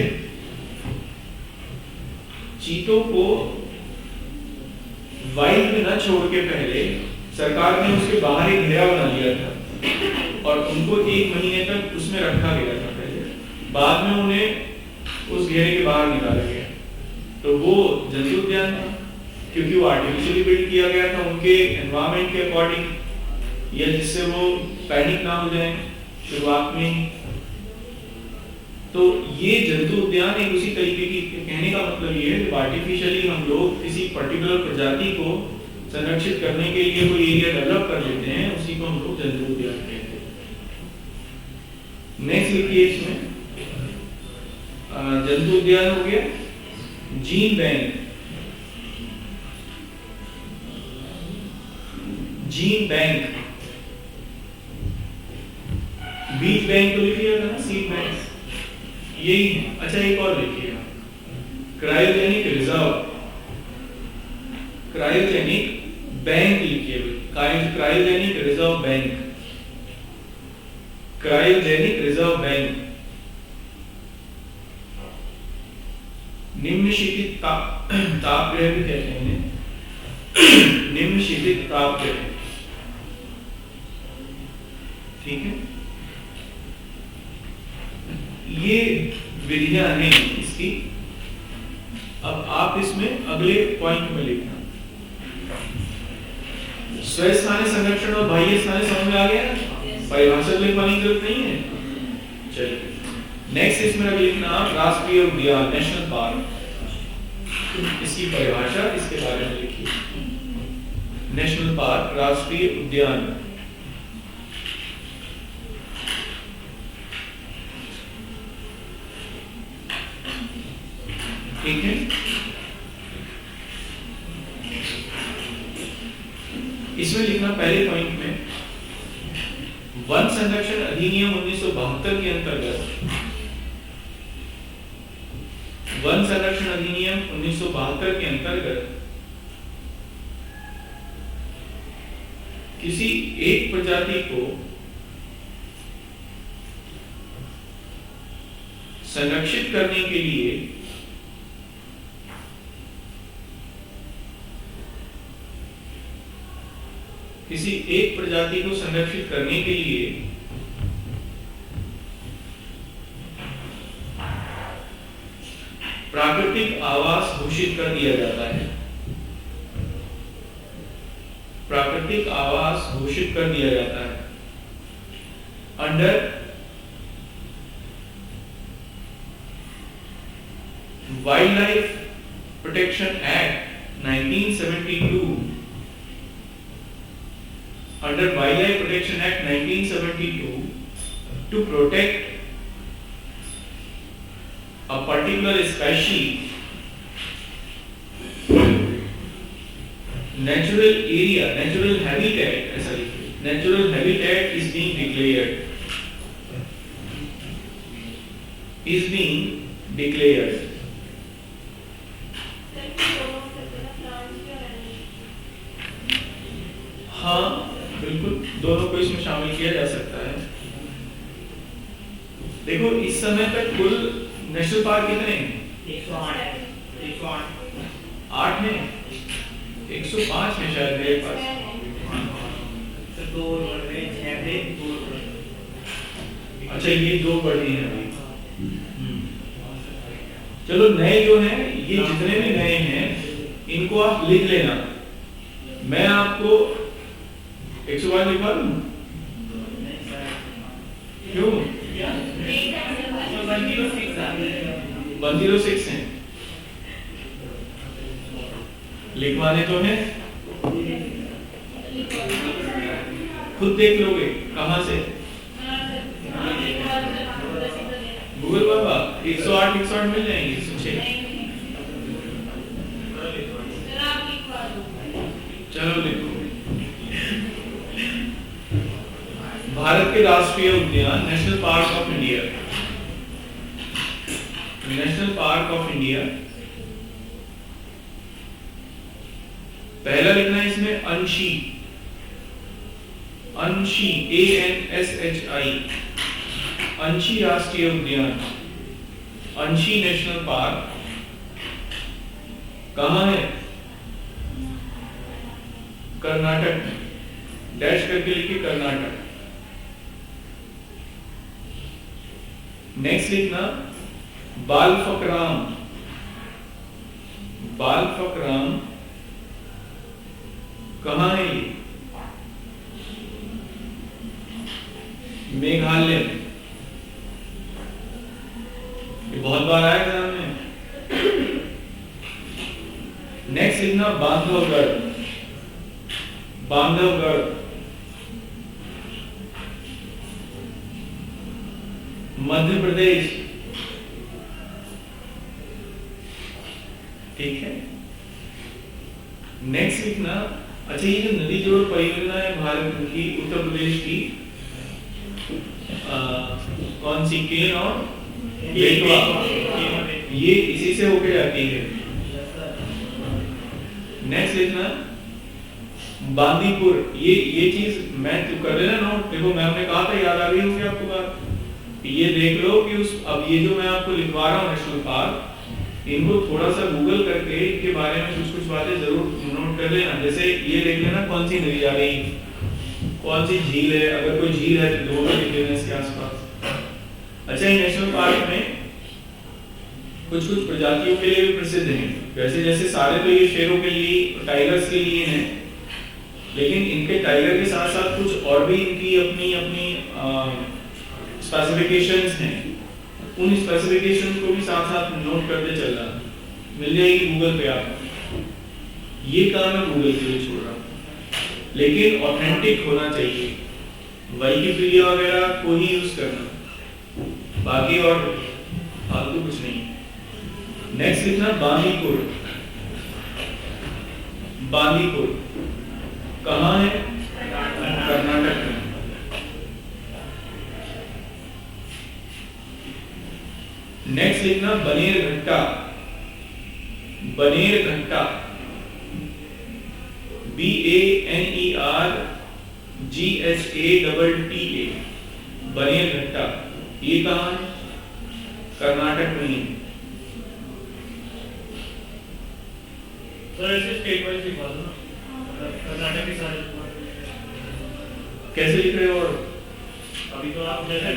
चीतों को वाइल्ड में न छोड़ के पहले सरकार ने उसके बाहर एक घेरा बना दिया था और उनको 1 महीने तक उसमें रखा गया था पहले, बाद में उन्हें उस घेरे के बाहर निकाला गया, तो वो जंतु उद्यान है क्योंकि वो आर्टिफिशियली बिल्ड किया गया था उनके एनवायरनमेंट के अकॉर्डिंग, या जिससे वो पैनिक ना हो जाए शुरुआत में। तो ये जंतु उद्यान एक उसी तरीके की, कहने का मतलब ये है आर्टिफिशियली हम लोग किसी पर्टिकुलर प्रजाति को संरक्षित करने के लिए कोई एरिया डेवलप कर लेते हैं, उसी को हम लोग जंतु उद्यान कहते हैं। नेक्स्ट लिखिए इसमें जंतु उद्यान हो गया। जीन बैंक, जीन बैंक, बीज बैंक तो लिखिएगा ना, सीड बैंक यही है। अच्छा एक और लिखिएगा क्रायोजेनिक रिजर्व, क्रायोजेनिक बैंक लिखिए, cryogenic reserve bank, cryogenic reserve bank. निम्न शीतित तापगृह भी कहते हैं, निम्न शीतित तापगृह, ठीक है। ये विधियां हैं इसकी। अब आप इसमें अगले पॉइंट में लिखना स्वस्थानीय संरक्षण और बाह्य स्थानीय समझ में आ गया, परिभाषा लिखवाने की जरूरत नहीं है। चलिए नेक्स्ट इसमें लिखना राष्ट्रीय उद्यान नेशनल पार्क, इसकी परिभाषा इसके बारे में लिखिए। नेशनल पार्क राष्ट्रीय उद्यान, ठीक है। इसमें लिखना पहले पॉइंट में वन संरक्षण अधिनियम 1972 के अंतर्गत, वन संरक्षण अधिनियम 1972 के अंतर्गत किसी एक प्रजाति को संरक्षित करने के लिए किसी एक प्रजाति को संरक्षित करने के लिए प्राकृतिक आवास घोषित कर दिया जाता है, प्राकृतिक आवास घोषित कर दिया जाता है under wild life protection act 1972, under Wildlife Protection Act 1972 to protect a particular species, natural area, natural habitat, natural habitat is being declared, is being declared. हाँ बिल्कुल, दोनों को इसमें शामिल किया जा सकता है। देखो इस समय तक कुल नेशनल पार्क कितने हैं? 108 है, 108 8 हैं, 105 है शायद मेरे पास। तो 2 बढ़ गए, 6 थे 2 बढ़ गए। अच्छा ये 2 बढ़ी हैं अभी। चलो नए जो हैं, ये जितने भी नए हैं इनको आप लिख लेना। मैं आपको 105 लिखवा दूं? क्यों? 106 हैं, लिखवाने तो हैं, खुद देख लोगे कहां से? गूगल बाबा 108 मिल जाएंगे सोचे। चलो लिखो। भारत के राष्ट्रीय उद्यान, national park of India. National park of India, पहला लिखना है इसमें अंशी, अंशी ANSHI, अंशी राष्ट्रीय उद्यान, अंशी नेशनल पार्क कहां है? कर्नाटक में, डैश करके लिखिए कर्नाटक। नेक्स्ट लिखना बालफकराम, बालफकराम कहां है ये? मेघालय में, ये बहुत बार आया एग्जाम में। नेक्स्ट लिखना बांधवगढ़, बांधवगढ़ मध्य प्रदेश, ठीक है। नेक्स्ट लिखना, अच्छा ये जो नदी जोड़ परियोजना है भारत की, उत्तर प्रदेश की, कौन सी? केन और बेतवा, ये इसी से होके जाती है। नेक्स्ट लिखना बांदीपुर, ये चीज मैं तो कर लेना नोट। देखो मैम ने कहा था, याद आ गई होगी आपको बात। ये देख लो कि अब ये जो मैं आपको लिखवा रहा हूँ नेशनल पार्क, इनको थोड़ा सा गूगल करके इनके बारे में कुछ बातें जरूर नोट कर लेना। जैसे ये देख लेना कौन सी नदी जा रही, कौन सी झील है, अगर कोई झील है तो 2 लिख लेना इसके आसपास। अच्छा ये नेशनल पार्क में कुछ प्रजातियों के लिए भी प्रसिद्ध हैं। वैसे जैसे सारे तो ये शेरों के लिए, टाइगर्स के लिए हैं, लेकिन इनके टाइगर के साथ साथ कुछ और भी इनकी अपनी स्पेसिफिकेशंस हैं। उन स्पेसिफिकेशंस को भी साथ साथ नोट करते चलना, मिल जाएगी गूगल पे आपको। ये काम मैं गूगल के लिए छोड़ रहा हूँ, लेकिन ऑथेंटिक होना चाहिए। विकिपीडिया वगैरह को ही यूज करना, बाकी और फालतू कुछ नहीं। नेक्स्ट लिखना बांदीपुर, बांदीपुर कहाँ है? कर्नाटक में। नेक्स्ट लिखना बनेरघट्टा, बनेरघट्टा BANERGHATTA, बनेरघट्टा, ये कहाँ है? कर्नाटक में ही। सर ऐसे स्टेट वाइज लिखवा दो ना, कर्नाटक के सारे कैसे लिख रहे हो? और अभी तो आप जैसे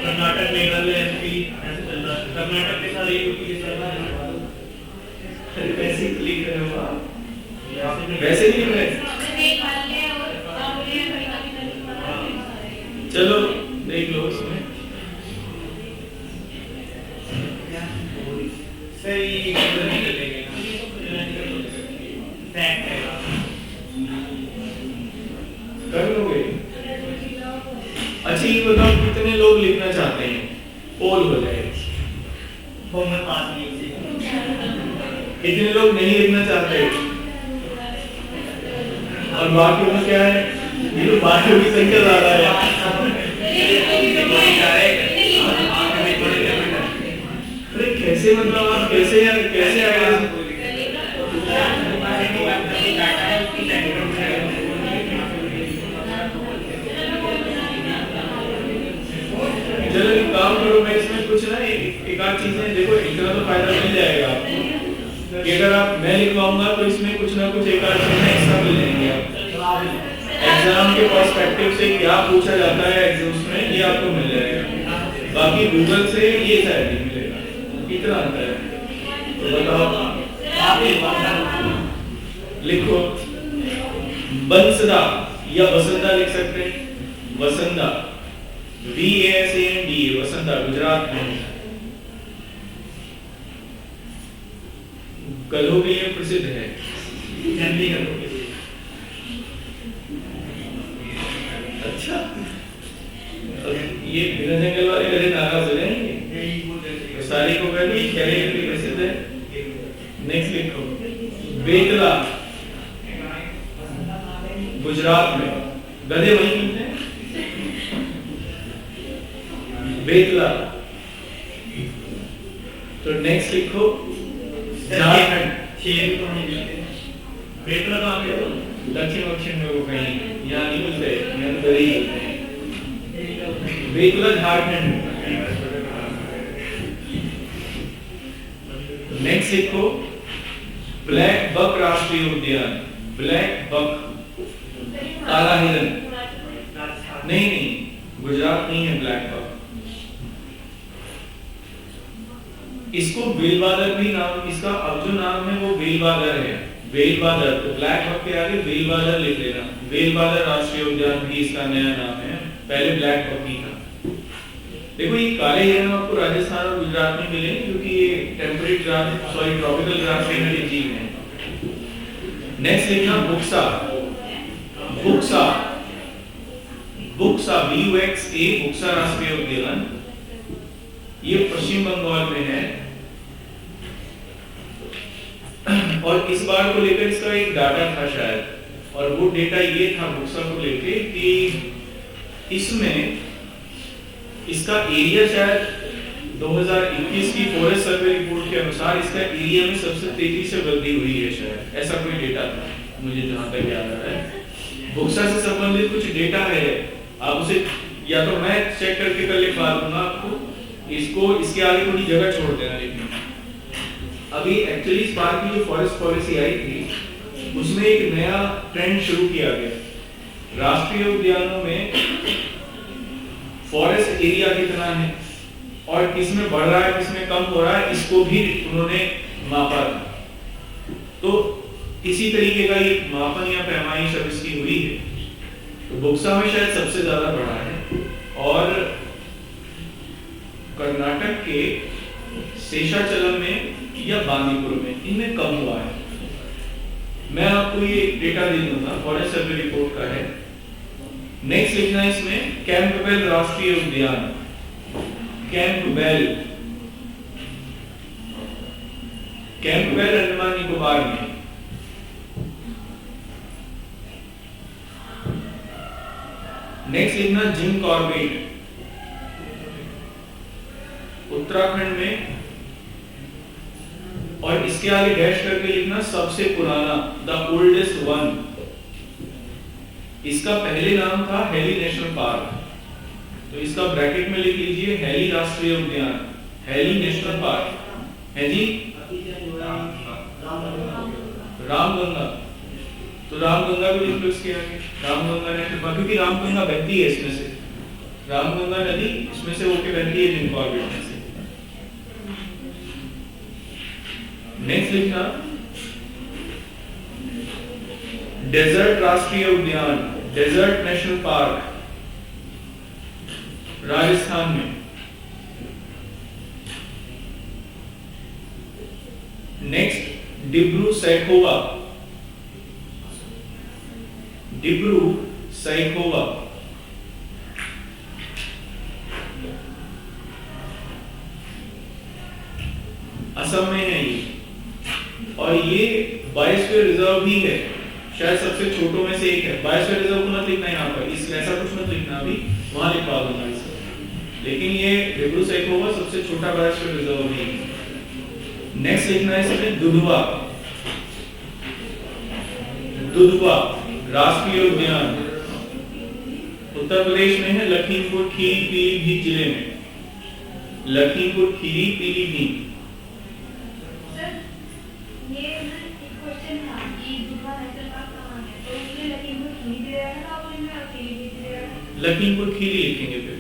कर्नाटक, मेघालय, MP ऐसे चल रहा है। कर्नाटक के सारे यूपी के सारे कैसे लिख रहे हो आप? वैसे नहीं लिख रहे। चलो देख लो इसमें। सही नहीं चलेगा, फैक्ट है। कर लोगे? अच्छा ये बताओ कितने लोग लिखना चाहते हैं? पोल हो जाए। वो मैं पास नहीं हूँ। कितने लोग नहीं लिखना चाहते? और बाकी में क्या है? ये तो बाकियों की संख्या ज्यादा है। अरे कैसे, मतलब आप कैसे आए? चलो एक काम करो, मैं इसमें कुछ ना एक एक आध चीजें देखो, इतना तो फायदा मिल जाएगा आपको कि अगर आप मैं लिखवाऊंगा तो इसमें कुछ ना कुछ एक आध चीजें एक्स्ट्रा मिल जाएंगे आपको। एग्जाम के पर्सपेक्टिव से क्या पूछा जाता है एग्जाम्स में ये आपको मिल जाएगा, बाकी गूगल से ये शायद नहीं मिलेगा, इतना आता है। तो बताओ, लिखो बंसदा या वसंदा लिख सकते हैं, वसंदा, VASANDA, वसंदा गुजरात में। गलों के लिए प्रसिद्ध है, जंगली गलों के लिए। अच्छा, ये बिना जंगल वाले गले नाराज हो जाएंगे, सारी को कहते हैं गले के लिए प्रसिद्ध है। नेक्स्ट लिखो बेतला, गुजरात में गधे वही मिलते हैं, बेतला। तो नेक्स्ट लिखो झारखंड, शेर तो नहीं मिलते, बेतला तो आप देखो दक्षिण पश्चिम में वो कहीं यहाँ नहीं मिलते, यहाँ तो गधे ही मिलते हैं। बेतला झारखंड। नेक्स्ट लिखो ब्लैक बक राष्ट्रीय उद्यान, ब्लैक बक, काला हिरन। नहीं नहीं, गुजरात नहीं है ब्लैक बक। इसको वेलबादर भी नाम, इसका अब जो नाम है वो वेलबादर है, वेलबादर। तो ब्लैक बक के आगे वेलबादर लिख लेना, वेलबादर राष्ट्रीय उद्यान भी इसका नया नाम है, पहले ब्लैक बक ही था। देखो ये काले हिरन आपको राजस्थान और गुजरात में मिले क्योंकि ये temperate grass, sorry tropical grass के जीव हैं। नेक्स्ट लिखना बुक्सा, बुक्सा, बुक्सा BUXA, बुक्सा राष्ट्रीय उद्यान, ये पश्चिम बंगाल में है। और इस बार को लेकर इसका एक डाटा था शायद, और वो डेटा ये था बुक्सा को लेके कि इसमें इसका एरिया शायद 2021 की फॉरेस्ट सर्वे रिपोर्ट के अनुसार इसका एरिया में सबसे तेजी से वृद्धि हुई है शायद, ऐसा कोई डेटा था मुझे जहां तक याद आ रहा है। बुक्सा से संबंधित कुछ डेटा है, आप उसे या तो मैं चेक करके कल लिखवा दूंगा आपको, इसको इसके आगे थोड़ी जगह छोड़ देना लिखने में। अभी एक्चुअली इस बार की जो फॉरेस्ट पॉलिसी आई थी उसमें एक नया ट्रेंड शुरू किया गया, राष्ट्रीय उद्यानों में फॉरेस्ट एरिया कितना है और किसमें बढ़ रहा है किसमें कम हो रहा है, इसको भी उन्होंने मापा था। तो इसी तरीके का ये मापन या पैमाइश अब इसकी हुई है। तो बुक्सा में शायद सबसे ज्यादा बढ़ा है और कर्नाटक के शेषाचलम में या बांदीपुर में इनमें कम हुआ है। मैं आपको ये डेटा दे दूंगा, फॉरेस्ट सर्वे रिपोर्ट का है। नेक्स्ट लिखना है इसमें कैंपबेल राष्ट्रीय उद्यान, कैंपबेल, कैंपबेल अंडमान निकोबार में। नेक्स्ट लिखना जिम कॉर्बेट, उत्तराखंड में, और इसके आगे डैश करके लिखना सबसे पुराना, द ओल्डेस्ट वन। इसका पहले नाम था हेली नेशनल पार्क, तो इसका ब्रैकेट में लिख लीजिए हेली राष्ट्रीय उद्यान, हेली नेशनल पार्क है जी। रामगंगा, तो रामगंगा भी डिस्कस किया गया, रामगंगा नेशनल पार्क, क्योंकि रामगंगा बहती है इसमें से, रामगंगा नदी इसमें से होके बहती है जिम कॉर्बेट में से। नेक्स्ट लिखना डेजर्ट राष्ट्रीय उद्यान, डेजर्ट नेशनल पार्क, राजस्थान में। नेक्स्ट डिब्रू सैखोवा, डिब्रू सैखोवा, असम में है ये, और ये बायोस्फीयर रिजर्व भी है, शायद सबसे छोटों में से एक है। बायोस्फीयर रिजर्व को मत लिखना यहाँ पर, इस ऐसा कुछ मत लिखना, अभी वहां लिखवा दूंगा इसको, लेकिन ये डिब्रू सैखोवा सबसे छोटा बायोस्फीयर रिजर्व भी है। नेक्स्ट लिखना है इसमें दुधवा, दुधवा राष्ट्रीय उद्यान, उत्तर प्रदेश में है, लखीमपुर खीरी पीलीभीत जिले में। लखीमपुर खीरी पीलीभीत। सर ये ना एक क्वेश्चन था कि दुर्गा नेशनल पार्क कहाँ है, तो इसलिए लखीमपुर खीरी दे रहा था और इनमें अकेले भी दे रहा था। लखीमपुर खीरी लिखेंगे फिर,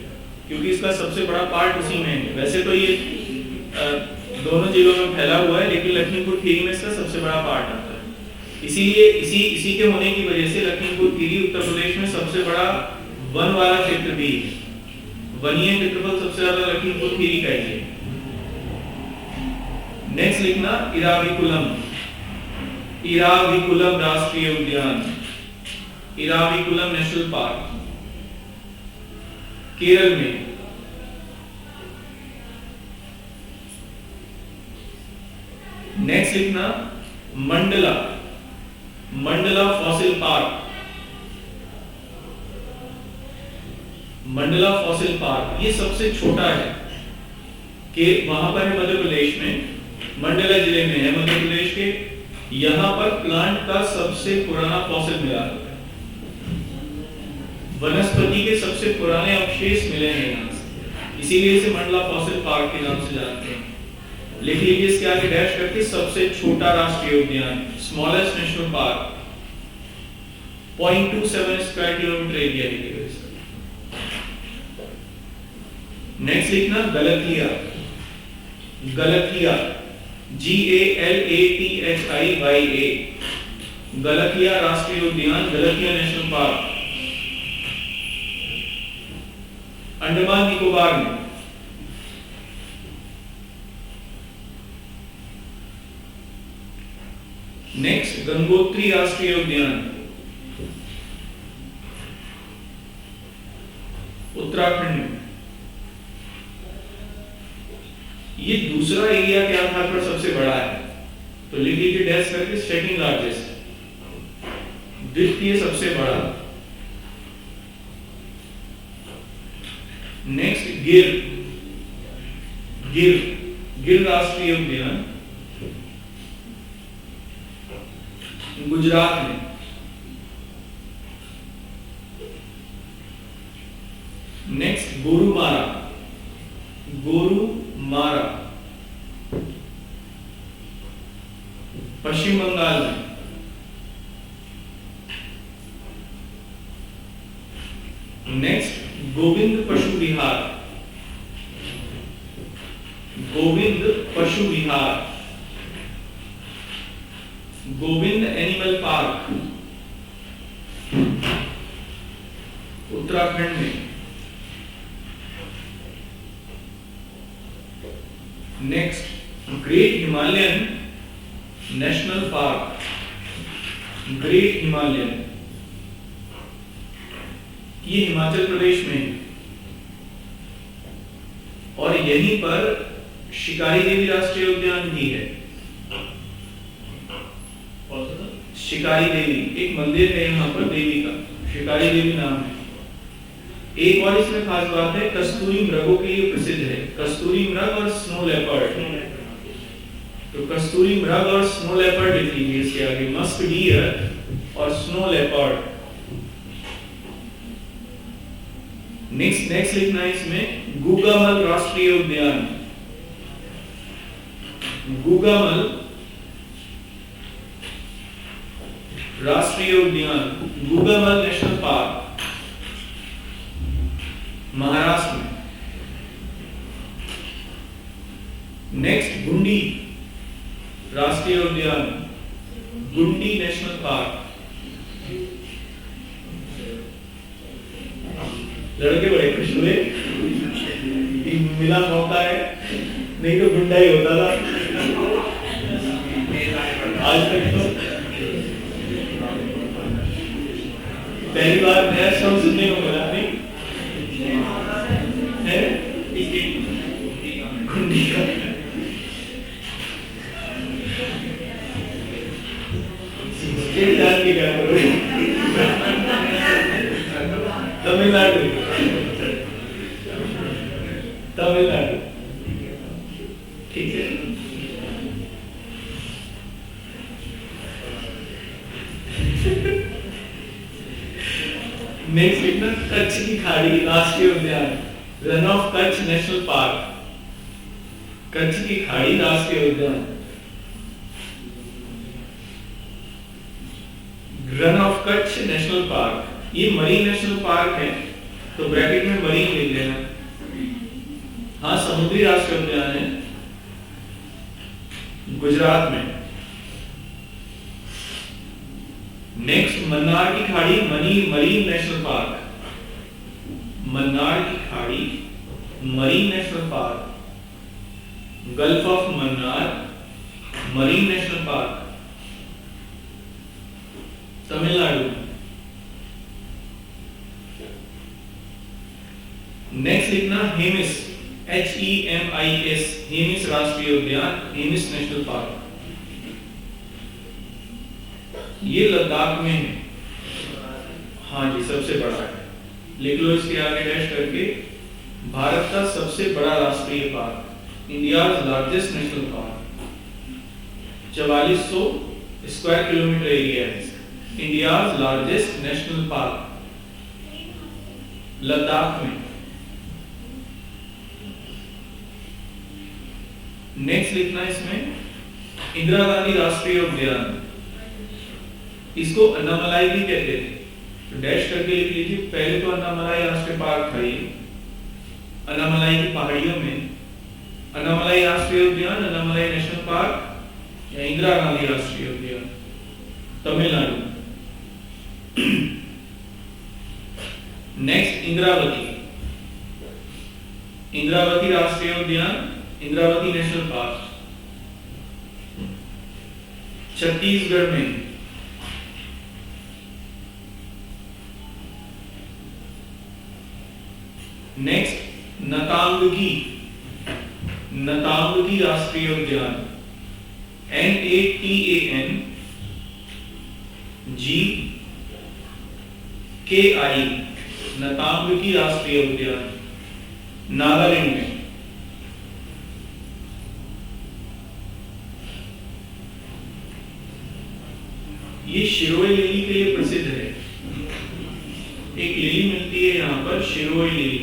क्योंकि इसका सबसे बड़ा पार्ट उसी में है। वैसे तो ये दोनों जिलों में फैला हुआ है, लेकिन लखीमपुर खीरी में इसका सबसे बड़ा पार्ट आता है। इसीलिए इसी के होने की वजह से लखीमपुर खीरी उत्तर प्रदेश में सबसे बड़ा वन वाला क्षेत्र भी है। वनीय क्षेत्रफल सबसे ज्यादा लखीमपुर खीरी का ही है। नेक्स्ट लिखना इराविकुलम। इराविकुलम राष्ट्रीय उद्यान, इराविकुलम नेशनल पार्क केरल में। नेक्स्ट लिखना Mandla, Mandla fossil park, Mandla fossil park. ये सबसे छोटा है कि वहां पर है मध्य प्रदेश में, मंडला जिले में है मध्य प्रदेश के। यहां पर प्लांट का सबसे पुराना फॉसिल मिला है, वनस्पति के सबसे पुराने अवशेष मिले हैं यहाँ से, इसीलिए इसे मंडला फॉसिल पार्क के नाम से जानते हैं। लिख लीजिए इसके आगे डैश करके, सबसे छोटा राष्ट्रीय उद्यान, smallest national park, 0.27 square kilometre area है। नेक्स्ट लिखना गलतिया, गलतिया GALATHIYA, गलतिया राष्ट्रीय उद्यान, गलतिया नेशनल पार्क, अंडमान निकोबार में। नेक्स्ट गंगोत्री राष्ट्रीय उद्यान, उत्तराखंड में। ये दूसरा एरिया के आधार पर सबसे बड़ा है, तो लिख लीजिए डैश करके, सेकंड लार्जेस्ट, द्वितीय सबसे बड़ा। नेक्स्ट गिर, गिर, गिर राष्ट्रीय उद्यान गुजरात में। नेक्स्ट गोरुमारा, गोरुमारा पश्चिम बंगाल में। नेक्स्ट गोविंद पशु विहार, गोविंद पशु विहार, गोविंद एनिमल पार्क उत्तराखंड में। Next great Himalayan national park, great Himalayan, ये हिमाचल प्रदेश में है। और यहीं पर शिकारी देवी राष्ट्रीय उद्यान भी है। शिकारी देवी एक मंदिर है यहाँ पर, देवी का शिकारी देवी नाम है। एक और इसमें खास बात है, कस्तूरी मृगों के लिए प्रसिद्ध है, कस्तूरी मृग और स्नो लेपर्ड। तो कस्तूरी मृग और स्नो लेपर्ड लिख लीजिए इसके आगे, मस्क डियर और स्नो लेपर्ड। नेक्स्ट लिखना है इसमें गुगामल राष्ट्रीय उद्यान, गुगामल राष्ट्रीय उद्यान, गुगामल नेशनल पार्क महाराष्ट्र में। नेक्स्ट गुंडी राष्ट्रीय उद्यान, गुंडी नेशनल पार्क। लड़के बड़े खुश हुए, मिला मौका है, नहीं तो गुंडा ही होता था आज तक। तो पहली बार नया शब्द सुनने को मिला, नहीं है गुंडी का। जान के क्या करो, तमिलनाडु, तमिलनाडु, ठीक है। नेक्स्ट लिखना कच्छ की खाड़ी राष्ट्रीय उद्यान, run of Kutch national park, Kutch की खाड़ी राष्ट्रीय उद्यान, run of Kutch national park, ये मरीन नेशनल पार्क है तो ब्रैकेट में मरीन लिख लेना। हाँ, समुद्री राष्ट्रीय उद्यान है गुजरात में। नेक्स्ट, मन्नार की खाड़ी मरीन नेशनल पार्क, मन्नार की खाड़ी marine national park, gulf of Mannar marine national park, Tamil Nadu. Next लिखना हेमिस, HEMIS, हेमिस राष्ट्रीय उद्यान, हेमिस नेशनल पार्क, ये लद्दाख में है। हाँ जी, सबसे बड़ा है, लिख लो इसके आगे डैश करके। भारत का सबसे बड़ा राष्ट्रीय park, India's largest national park, 4400 square kilometre area है। India's largest national park Ladakh में। नेक्स्ट लिखना इसमें इंदिरा गांधी राष्ट्रीय उद्यान, इसको अन्नामलाई भी कहते थे, तो डैश करके लिख लीजिए। पहले तो अन्नामलाई राष्ट्रीय पार्क था ये, अन्नामलाई की पहाड़ियों में अन्नामलाई राष्ट्रीय उद्यान, अन्नामलाई नेशनल पार्क या इंदिरा गांधी राष्ट्रीय उद्यान, तमिलनाडु। नेक्स्ट, इंद्रावती, इंद्रावती राष्ट्रीय उद्यान, इंद्रावती नेशनल पार्क, छत्तीसगढ़ में। नेक्स्ट, नतांगकी, नतांगकी राष्ट्रीय उद्यान, NATANGKI, नतांगकी राष्ट्रीय उद्यान, नागालैंड में। ये शिरोई लिली के लिए प्रसिद्ध है। एक लिली मिलती है यहाँ पर, शिरोई लिली,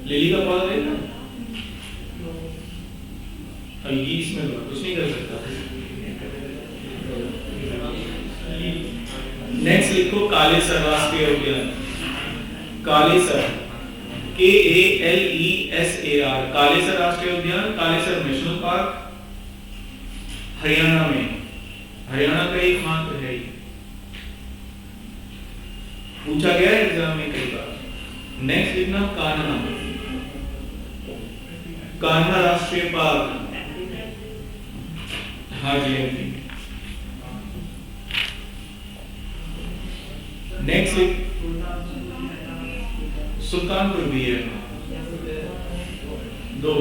लिली का पौधा है ना, अब ये इसमें कुछ नहीं कर सकता। नेक्स्ट लिखो कालेसर राष्ट्रीय उद्यान, कालेसर, KALESAR, कालेसर राष्ट्रीय उद्यान, कालेसर नेशनल पार्क, हरियाणा में। हरियाणा का एकमात्र है, पूछा गया है एग्जाम में कई बार। नेक्स्ट लिखना कान्हा, कान्हा राष्ट्रीय पार्क, हाँ जी हाँ जी। नेक्स्ट सुल्तानपुर भी है, दो,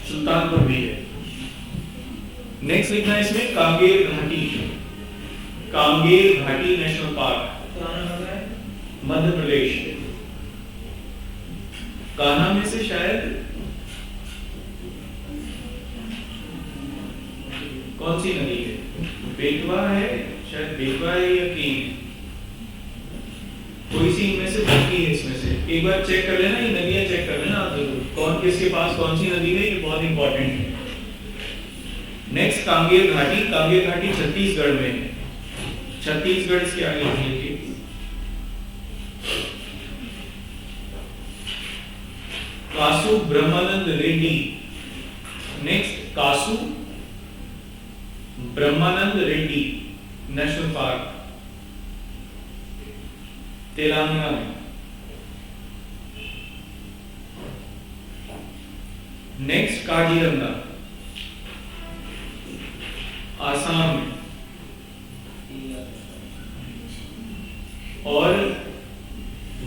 सुल्तानपुर भी है। नेक्स्ट लिखना है इसमें कांगेर घाटी, कांगेर घाटी नेशनल पार्क, मध्य प्रदेश। कान्हा में से शायद कौन सी नदी है? बेतवा है शायद, बेतवा है या कीन, कोई सी इनमें से बाकी है। इसमें से एक बार चेक कर लेना, ये नदियां चेक कर लेना आप जरूर, कौन किसके पास कौन सी नदी है, ये बहुत इंपॉर्टेंट है। नेक्स्ट कांगेर घाटी, कांगेर घाटी छत्तीसगढ़ में है, छत्तीसगढ़ इसके आगे लिखिए। कासु ब्रह्मानंद रेड्डी, नेक्स्ट कासु ब्रह्मानंद रेड्डी नेशनल पार्क, तेलंगाना में। नेक्स्ट काजीरंगा, आसाम में। और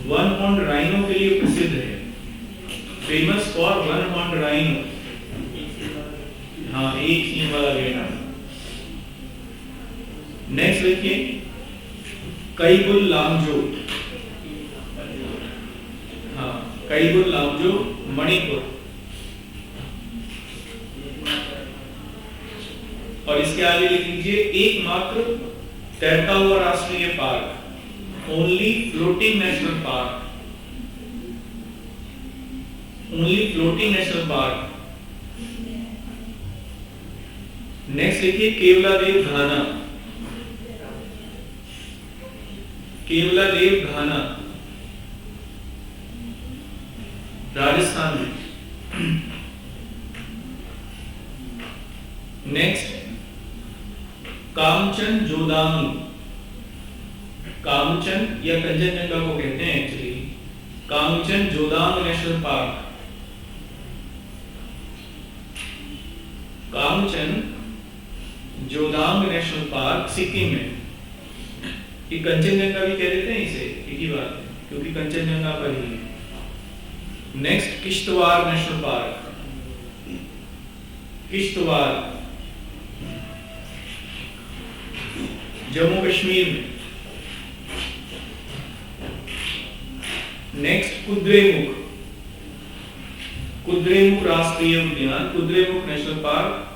वन हॉर्न राइनो के लिए प्रसिद्ध है, famous for one horn rhino, हाँ एक सींग वाला गेंडा। नेक्स्ट देखिए कैबुल लामजो, हाँ कैबुल लामजो मणिपुर। और इसके आगे लिख लीजिए एकमात्र तैरता हुआ राष्ट्रीय park, only floating national park, only floating national park. Next लिखिए केवलादेव घाना। केवलादेव घाना राजस्थान में। नेक्स्ट कामचन जोदांग। कामचन या कंचनजंगा को कहते हैं actually, Khangchendzonga national park. Khangchendzonga national park Sikkim में। ये कंचनजंगा भी कह देते हैं इसे, एक ही बात है, क्योंकि कंचनजंगा पर ही है। Next Kishtwar national park. Kishtwar Jammu Kashmir में। नेक्स्ट कुद्रेमुख। कुद्रेमुख राष्ट्रीय उद्यान, कुद्रेमुख नेशनल पार्क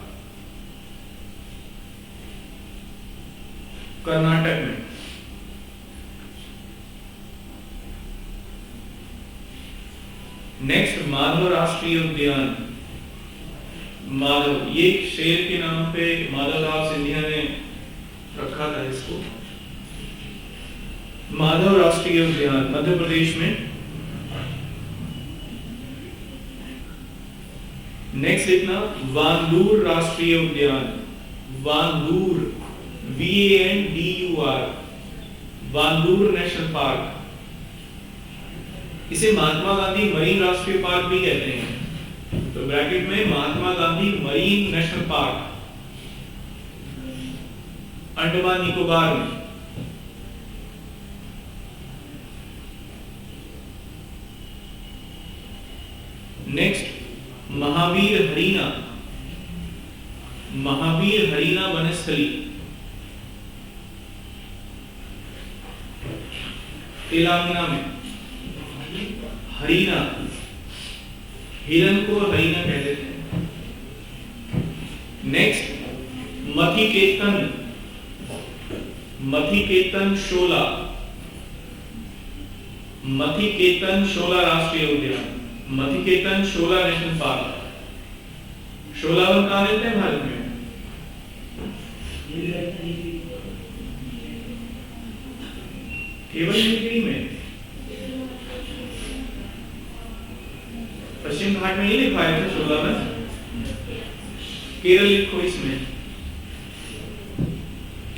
कर्नाटक में। नेक्स्ट माधव राष्ट्रीय उद्यान। माधव, ये शेर के नाम पे माधवराव सिंधिया ने रखा था इसको। माधव राष्ट्रीय उद्यान मध्य प्रदेश में। नेक्स्ट लिखना वांदूर राष्ट्रीय उद्यान। Wandoor VANDUR, Wandoor national park. इसे महात्मा गांधी मरीन राष्ट्रीय पार्क भी कहते हैं, तो ब्रैकेट में Mahatma Gandhi marine national park Andaman Nicobar में। नेक्स्ट महावीर हरीना। महावीर हरीना वनस्थली तेलंगाना में। हरीना, हिरन को हरीना कहते थे। नेक्स्ट मथिकेतन। मथिकेतन शोला। मथिकेतन शोला राष्ट्रीय उद्यान, मथिकेतन शोला नेशनल पार्क। शोला वन कहाँ मिलते हैं भारत में? केवल नीलगिरी में। पश्चिम घाट में नहीं लिखा है तो शोला वन। केरल लिखो इसमें,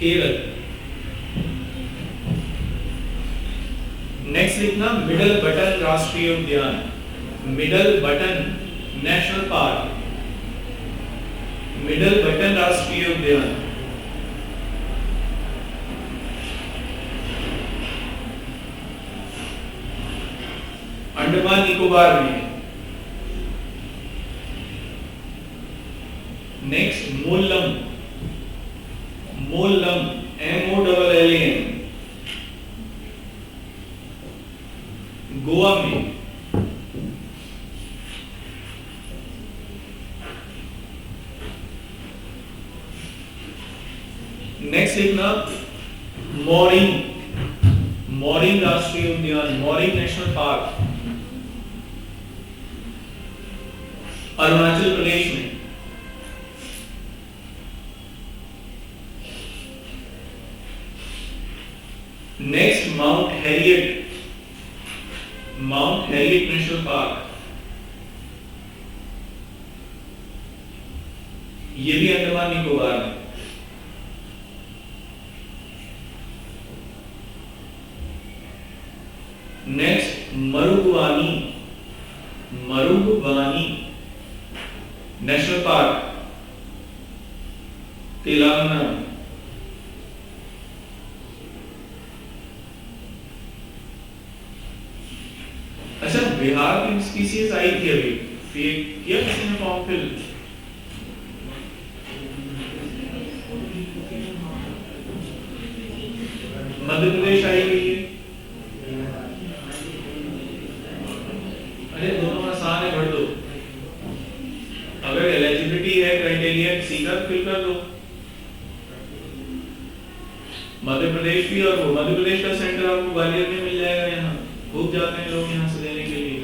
केरल। नेक्स्ट लिखना मिडल बटन राष्ट्रीय उद्यान, middle button national park, middle button राष्ट्रीय उद्यान। अंडमान निकोबार में। नेक्स्ट मोल्लम, मोल्लम MOLLAM गोवा में। नेक्स्ट लिखना मॉरिंग, मॉरिंग राष्ट्रीय उद्यान, मॉरिंग नेशनल पार्क अरुणाचल प्रदेश में। Next mount Harriet, mount Harriet national park, ये भी अंडमान निकोबार में। Next Mrugavani, Mrugavani national park Telangana. अच्छा, बिहार की स्पीसीज आई थी अभी, किया किसी ने फॉर्म फिल? मध्य प्रदेश आई हुई है। अरे दोनों आसान है, भर दो। अगर एलिजिबिलिटी है, क्राइटेरिया सीकर फिल कर दो। मध्य प्रदेश भी, और मध्य प्रदेश का सेंटर आपको ग्वालियर में मिल जाएगा। यहाँ खूब जाते हैं लोग यहाँ से लेने के लिए।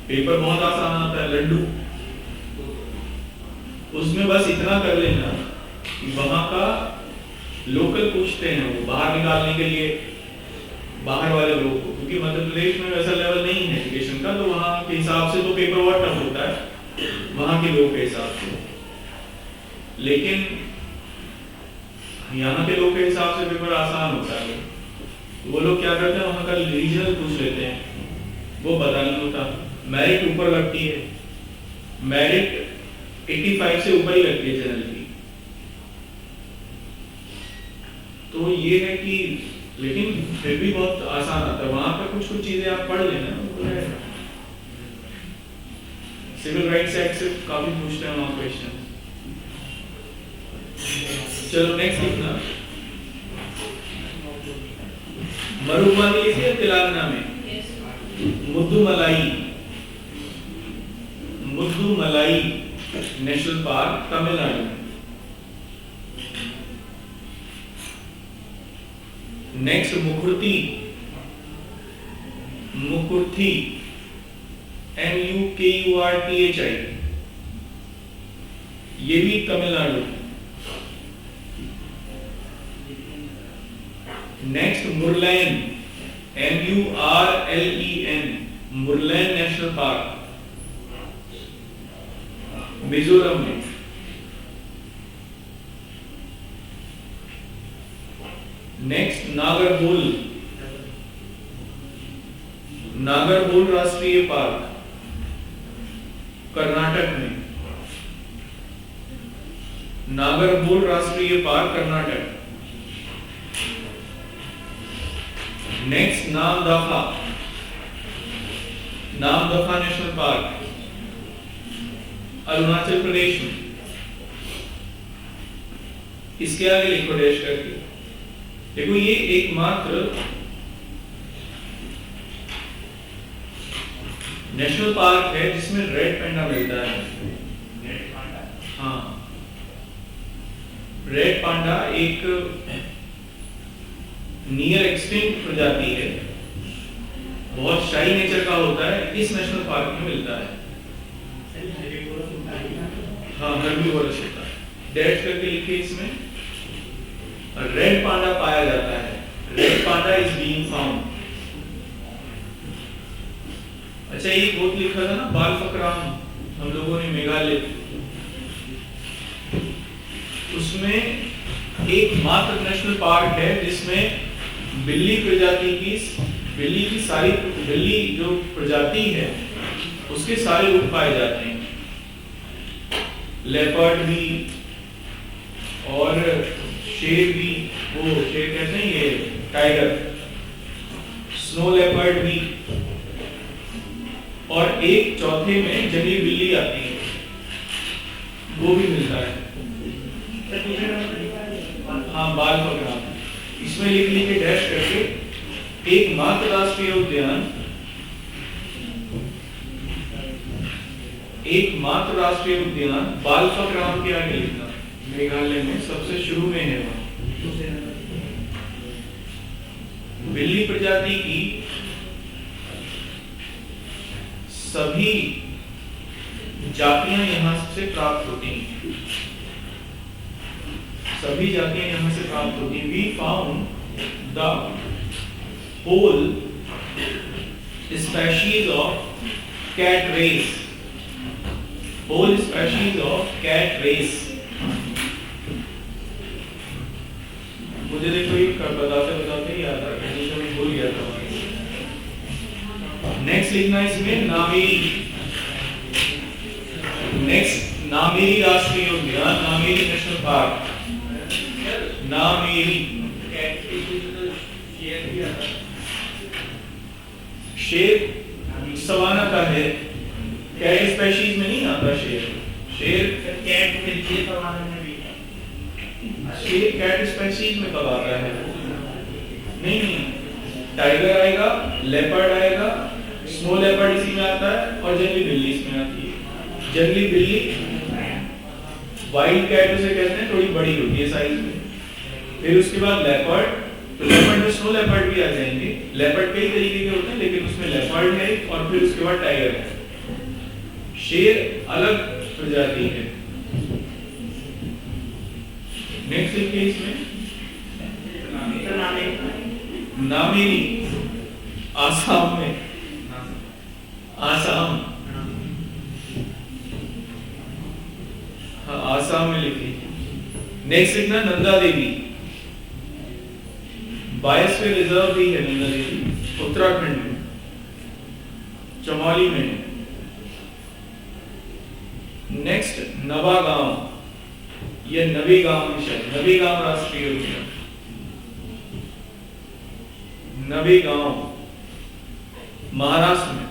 पेपर बहुत आसान आता है, लड्डू। उसमें बस इतना कर लेना कि वहां का लोकल पूछते हैं वो बाहर निकालने के लिए, बाहर वाले लोगों को, क्योंकि मध्य प्रदेश में वैसा लेवल नहीं है एजुकेशन का, तो वहां के हिसाब से तो पेपर बहुत टफ होता है वहां के लोग के हिसाब से। लेकिन यहाँ के लोग के हिसाब से पेपर आसान होता है। वो लोग क्या करते हैं, वहां का रीजनल पूछ लेते हैं, वो पता नहीं होता। मेरिट ऊपर लगती है, मेरिट 85 से ऊपर ही लगती है जनरल की। तो ये है कि लेकिन फिर भी बहुत आसान आता है। वहां पर कुछ कुछ चीजें आप पढ़ लेना, सिविल राइट्स एक्ट से काफी पूछते हैं वहां क्वेश्चन। चलो नेक्स्ट लिखना, मरुमानी लिखी है तेलंगाना में, Mudumalai, Mudumalai national park Tamil Nadu. Next Mukurthi, Mukurthi MUKURTHI, ये भी Tamil Nadu. Next Murlen, MURLEN, Murlen national park Mizoram में। नेक्स्ट नागरहोल, नागरहोल राष्ट्रीय पार्क कर्नाटक में, नागरहोल राष्ट्रीय park Karnataka. Next Namdapha, Namdapha national park Arunachal Pradesh में। इसके आगे लिखो डैश करके। देखो ये एकमात्र नेशनल पार्क है जिसमें रेड पैंडा मिलता है। हाँ, रेड पांडा एक नियर एक्सटिंक्ट प्रजाति है, बहुत शाई नेचर का होता है, इस नेशनल पार्क में मिलता है। हाँ, हर्बीवोरस होता है। डैश करके लिखिए इसमें, रेड पांडा पाया जाता है, red panda is being found. अच्छा, ये बहुत लिखा था ना बालफकराम, हम लोगों ने मेघालय, उसमें एक मात्र नेशनल पार्क है जिसमें बिल्ली प्रजाति की, बिल्ली की सारी, बिल्ली जो प्रजाति है उसके सारे रूप पाए जाते हैं। लेपर्ड भी और शेर भी, वो शेर कहते हैं ये टाइगर, स्नो लेपर्ड भी, और एक चौथे में जंगली बिल्ली आती है, वो भी मिलता है। हाँ, बालफकराम, इसमें लिख लीजिए डैश करके, एकमात्र राष्ट्रीय उद्यान, एकमात्र राष्ट्रीय उद्यान बालफकराम के आगे लिखना, मेघालय में सबसे शुरू में है वहां। बिल्ली प्रजाति की सभी जातियां यहां से प्राप्त होती हैं, सभी जातियां यहां से प्राप्त होती हैं। We found the whole species of cat race, whole species of cat race. मुझे देखो ये बताते बताते याद आ गया, मुझे मैं भूल गया था। नेक्स्ट लिखना इसमें नामेरी, नेक्स्ट नामेरी राष्ट्रीय उद्यान, नामेरी नेशनल पार्क, नामेरी। शेर सवाना का है, कैट स्पीशीज में नहीं आता शेर, शेर कैट में शेर सवाना में भी, शेर कैट स्पीशीज में कब आता है? नहीं, टाइगर आएगा, लेपर्ड आएगा, स्नो लेपर्ड इसी में आता है, और जंगली बिल्ली इसमें आती है। जंगली बिल्ली वाइल्ड कैट उसे कहते हैं, थोड़ी बड़ी होती है साइज में। फिर उसके बाद लेपर्ड, तो लेपर्ड में स्नो लेपर्ड भी आ जाएंगे। लेपर्ड कई तरीके के होते हैं, लेकिन उसमें लेपर्ड है, और फिर उसके बाद टाइगर है। शेर अलग प्रजाति है। नेक्स्ट लिखिए इसमें नामेरी, आसाम में, आसाम, हाँ आसाम में लिखिए। नेक्स्ट लिखना नंदा देवी, बायोस्फीयर रिजर्व भी है नंदा देवी, उत्तराखंड में, चमोली में। नेक्स्ट नवागांव, ये नवीगांव मिशन, नवीगांव राष्ट्रीय उद्यान, नवीगांव महाराष्ट्र में।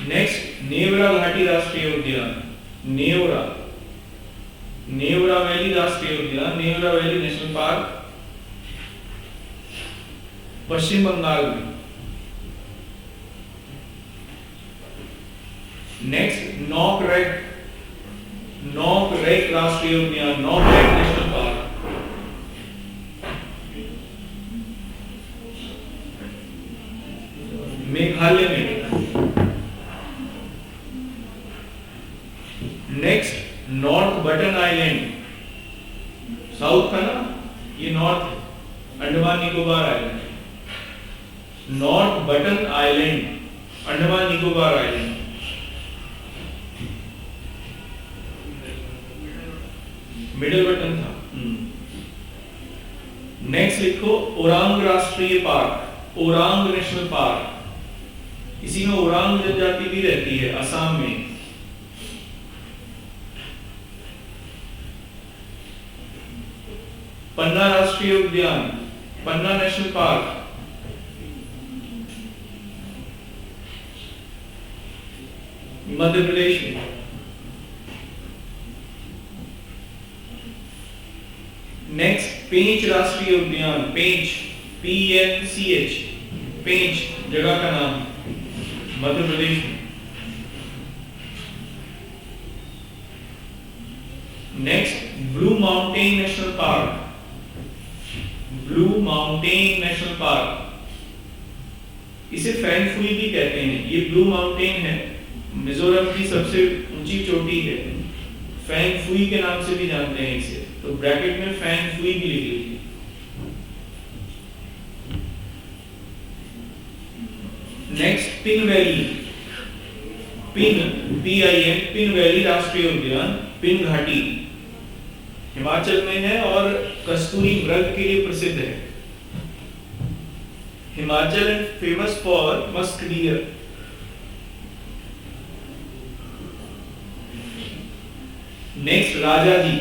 नेक्स्ट नेवरा घाटी राष्ट्रीय उद्यान, नेवरा, नेवरा वैली राष्ट्रीय उद्यान, नेवरा वैली नेशनल पार्क, पश्चिम बंगाल में। नेक्स्ट नॉकरेक, नॉकरेक राष्ट्रीय उद्यान, नॉकरेक नेशनल पार्क, मेघालय में। Next north button island, south का ना, ये north Andaman Nicobar island, north button island, Andaman Nicobar island. Middle button था। नेक्स्ट लिखो ओरांग राष्ट्रीय पार्क, ओरांग नेशनल पार्क, इसी में ओरांग जनजाति भी रहती है, असम में। पन्ना राष्ट्रीय उद्यान, पन्ना नेशनल पार्क, मध्य प्रदेश में। नेक्स्ट पेंच राष्ट्रीय उद्यान, पेंच, PNCH, पेंच जगह का नाम, मध्य प्रदेश में। Next blue mountain national park, blue mountain national park, इसे फैंगफुई भी कहते हैं। ये ब्लू माउंटेन है, मिजोरम की सबसे ऊंची चोटी है, फैंगफुई के नाम से भी जानते हैं इसे, तो ब्रैकेट में फैंगफुई भी लिख लीजिए। Next pin valley, pin, PIN, pin valley राष्ट्रीय उद्यान, पिन घाटी, हिमाचल में है और कस्तूरी मृग के लिए प्रसिद्ध है। Himachal is famous for musk deer. Next Rajaji,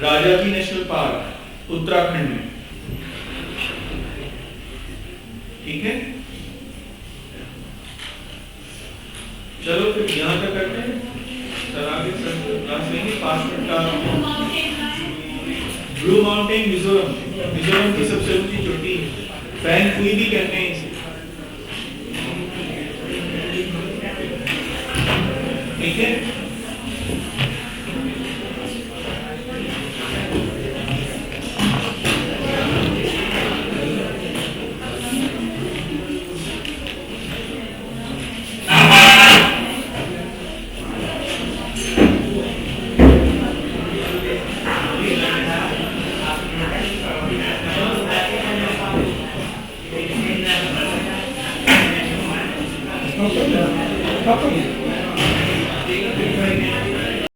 Rajaji national park, Uttarakhand में। ठीक है, चलो फिर यहां तक करते हैं, सर आगे सर क्लास लेंगे 5 मिनट का। ब्लू माउंटेन मिजोरम, मिजोरम की सबसे ऊंची चोटी है, फैंगफुई भी कहते हैं इसे। ठीक है, How come?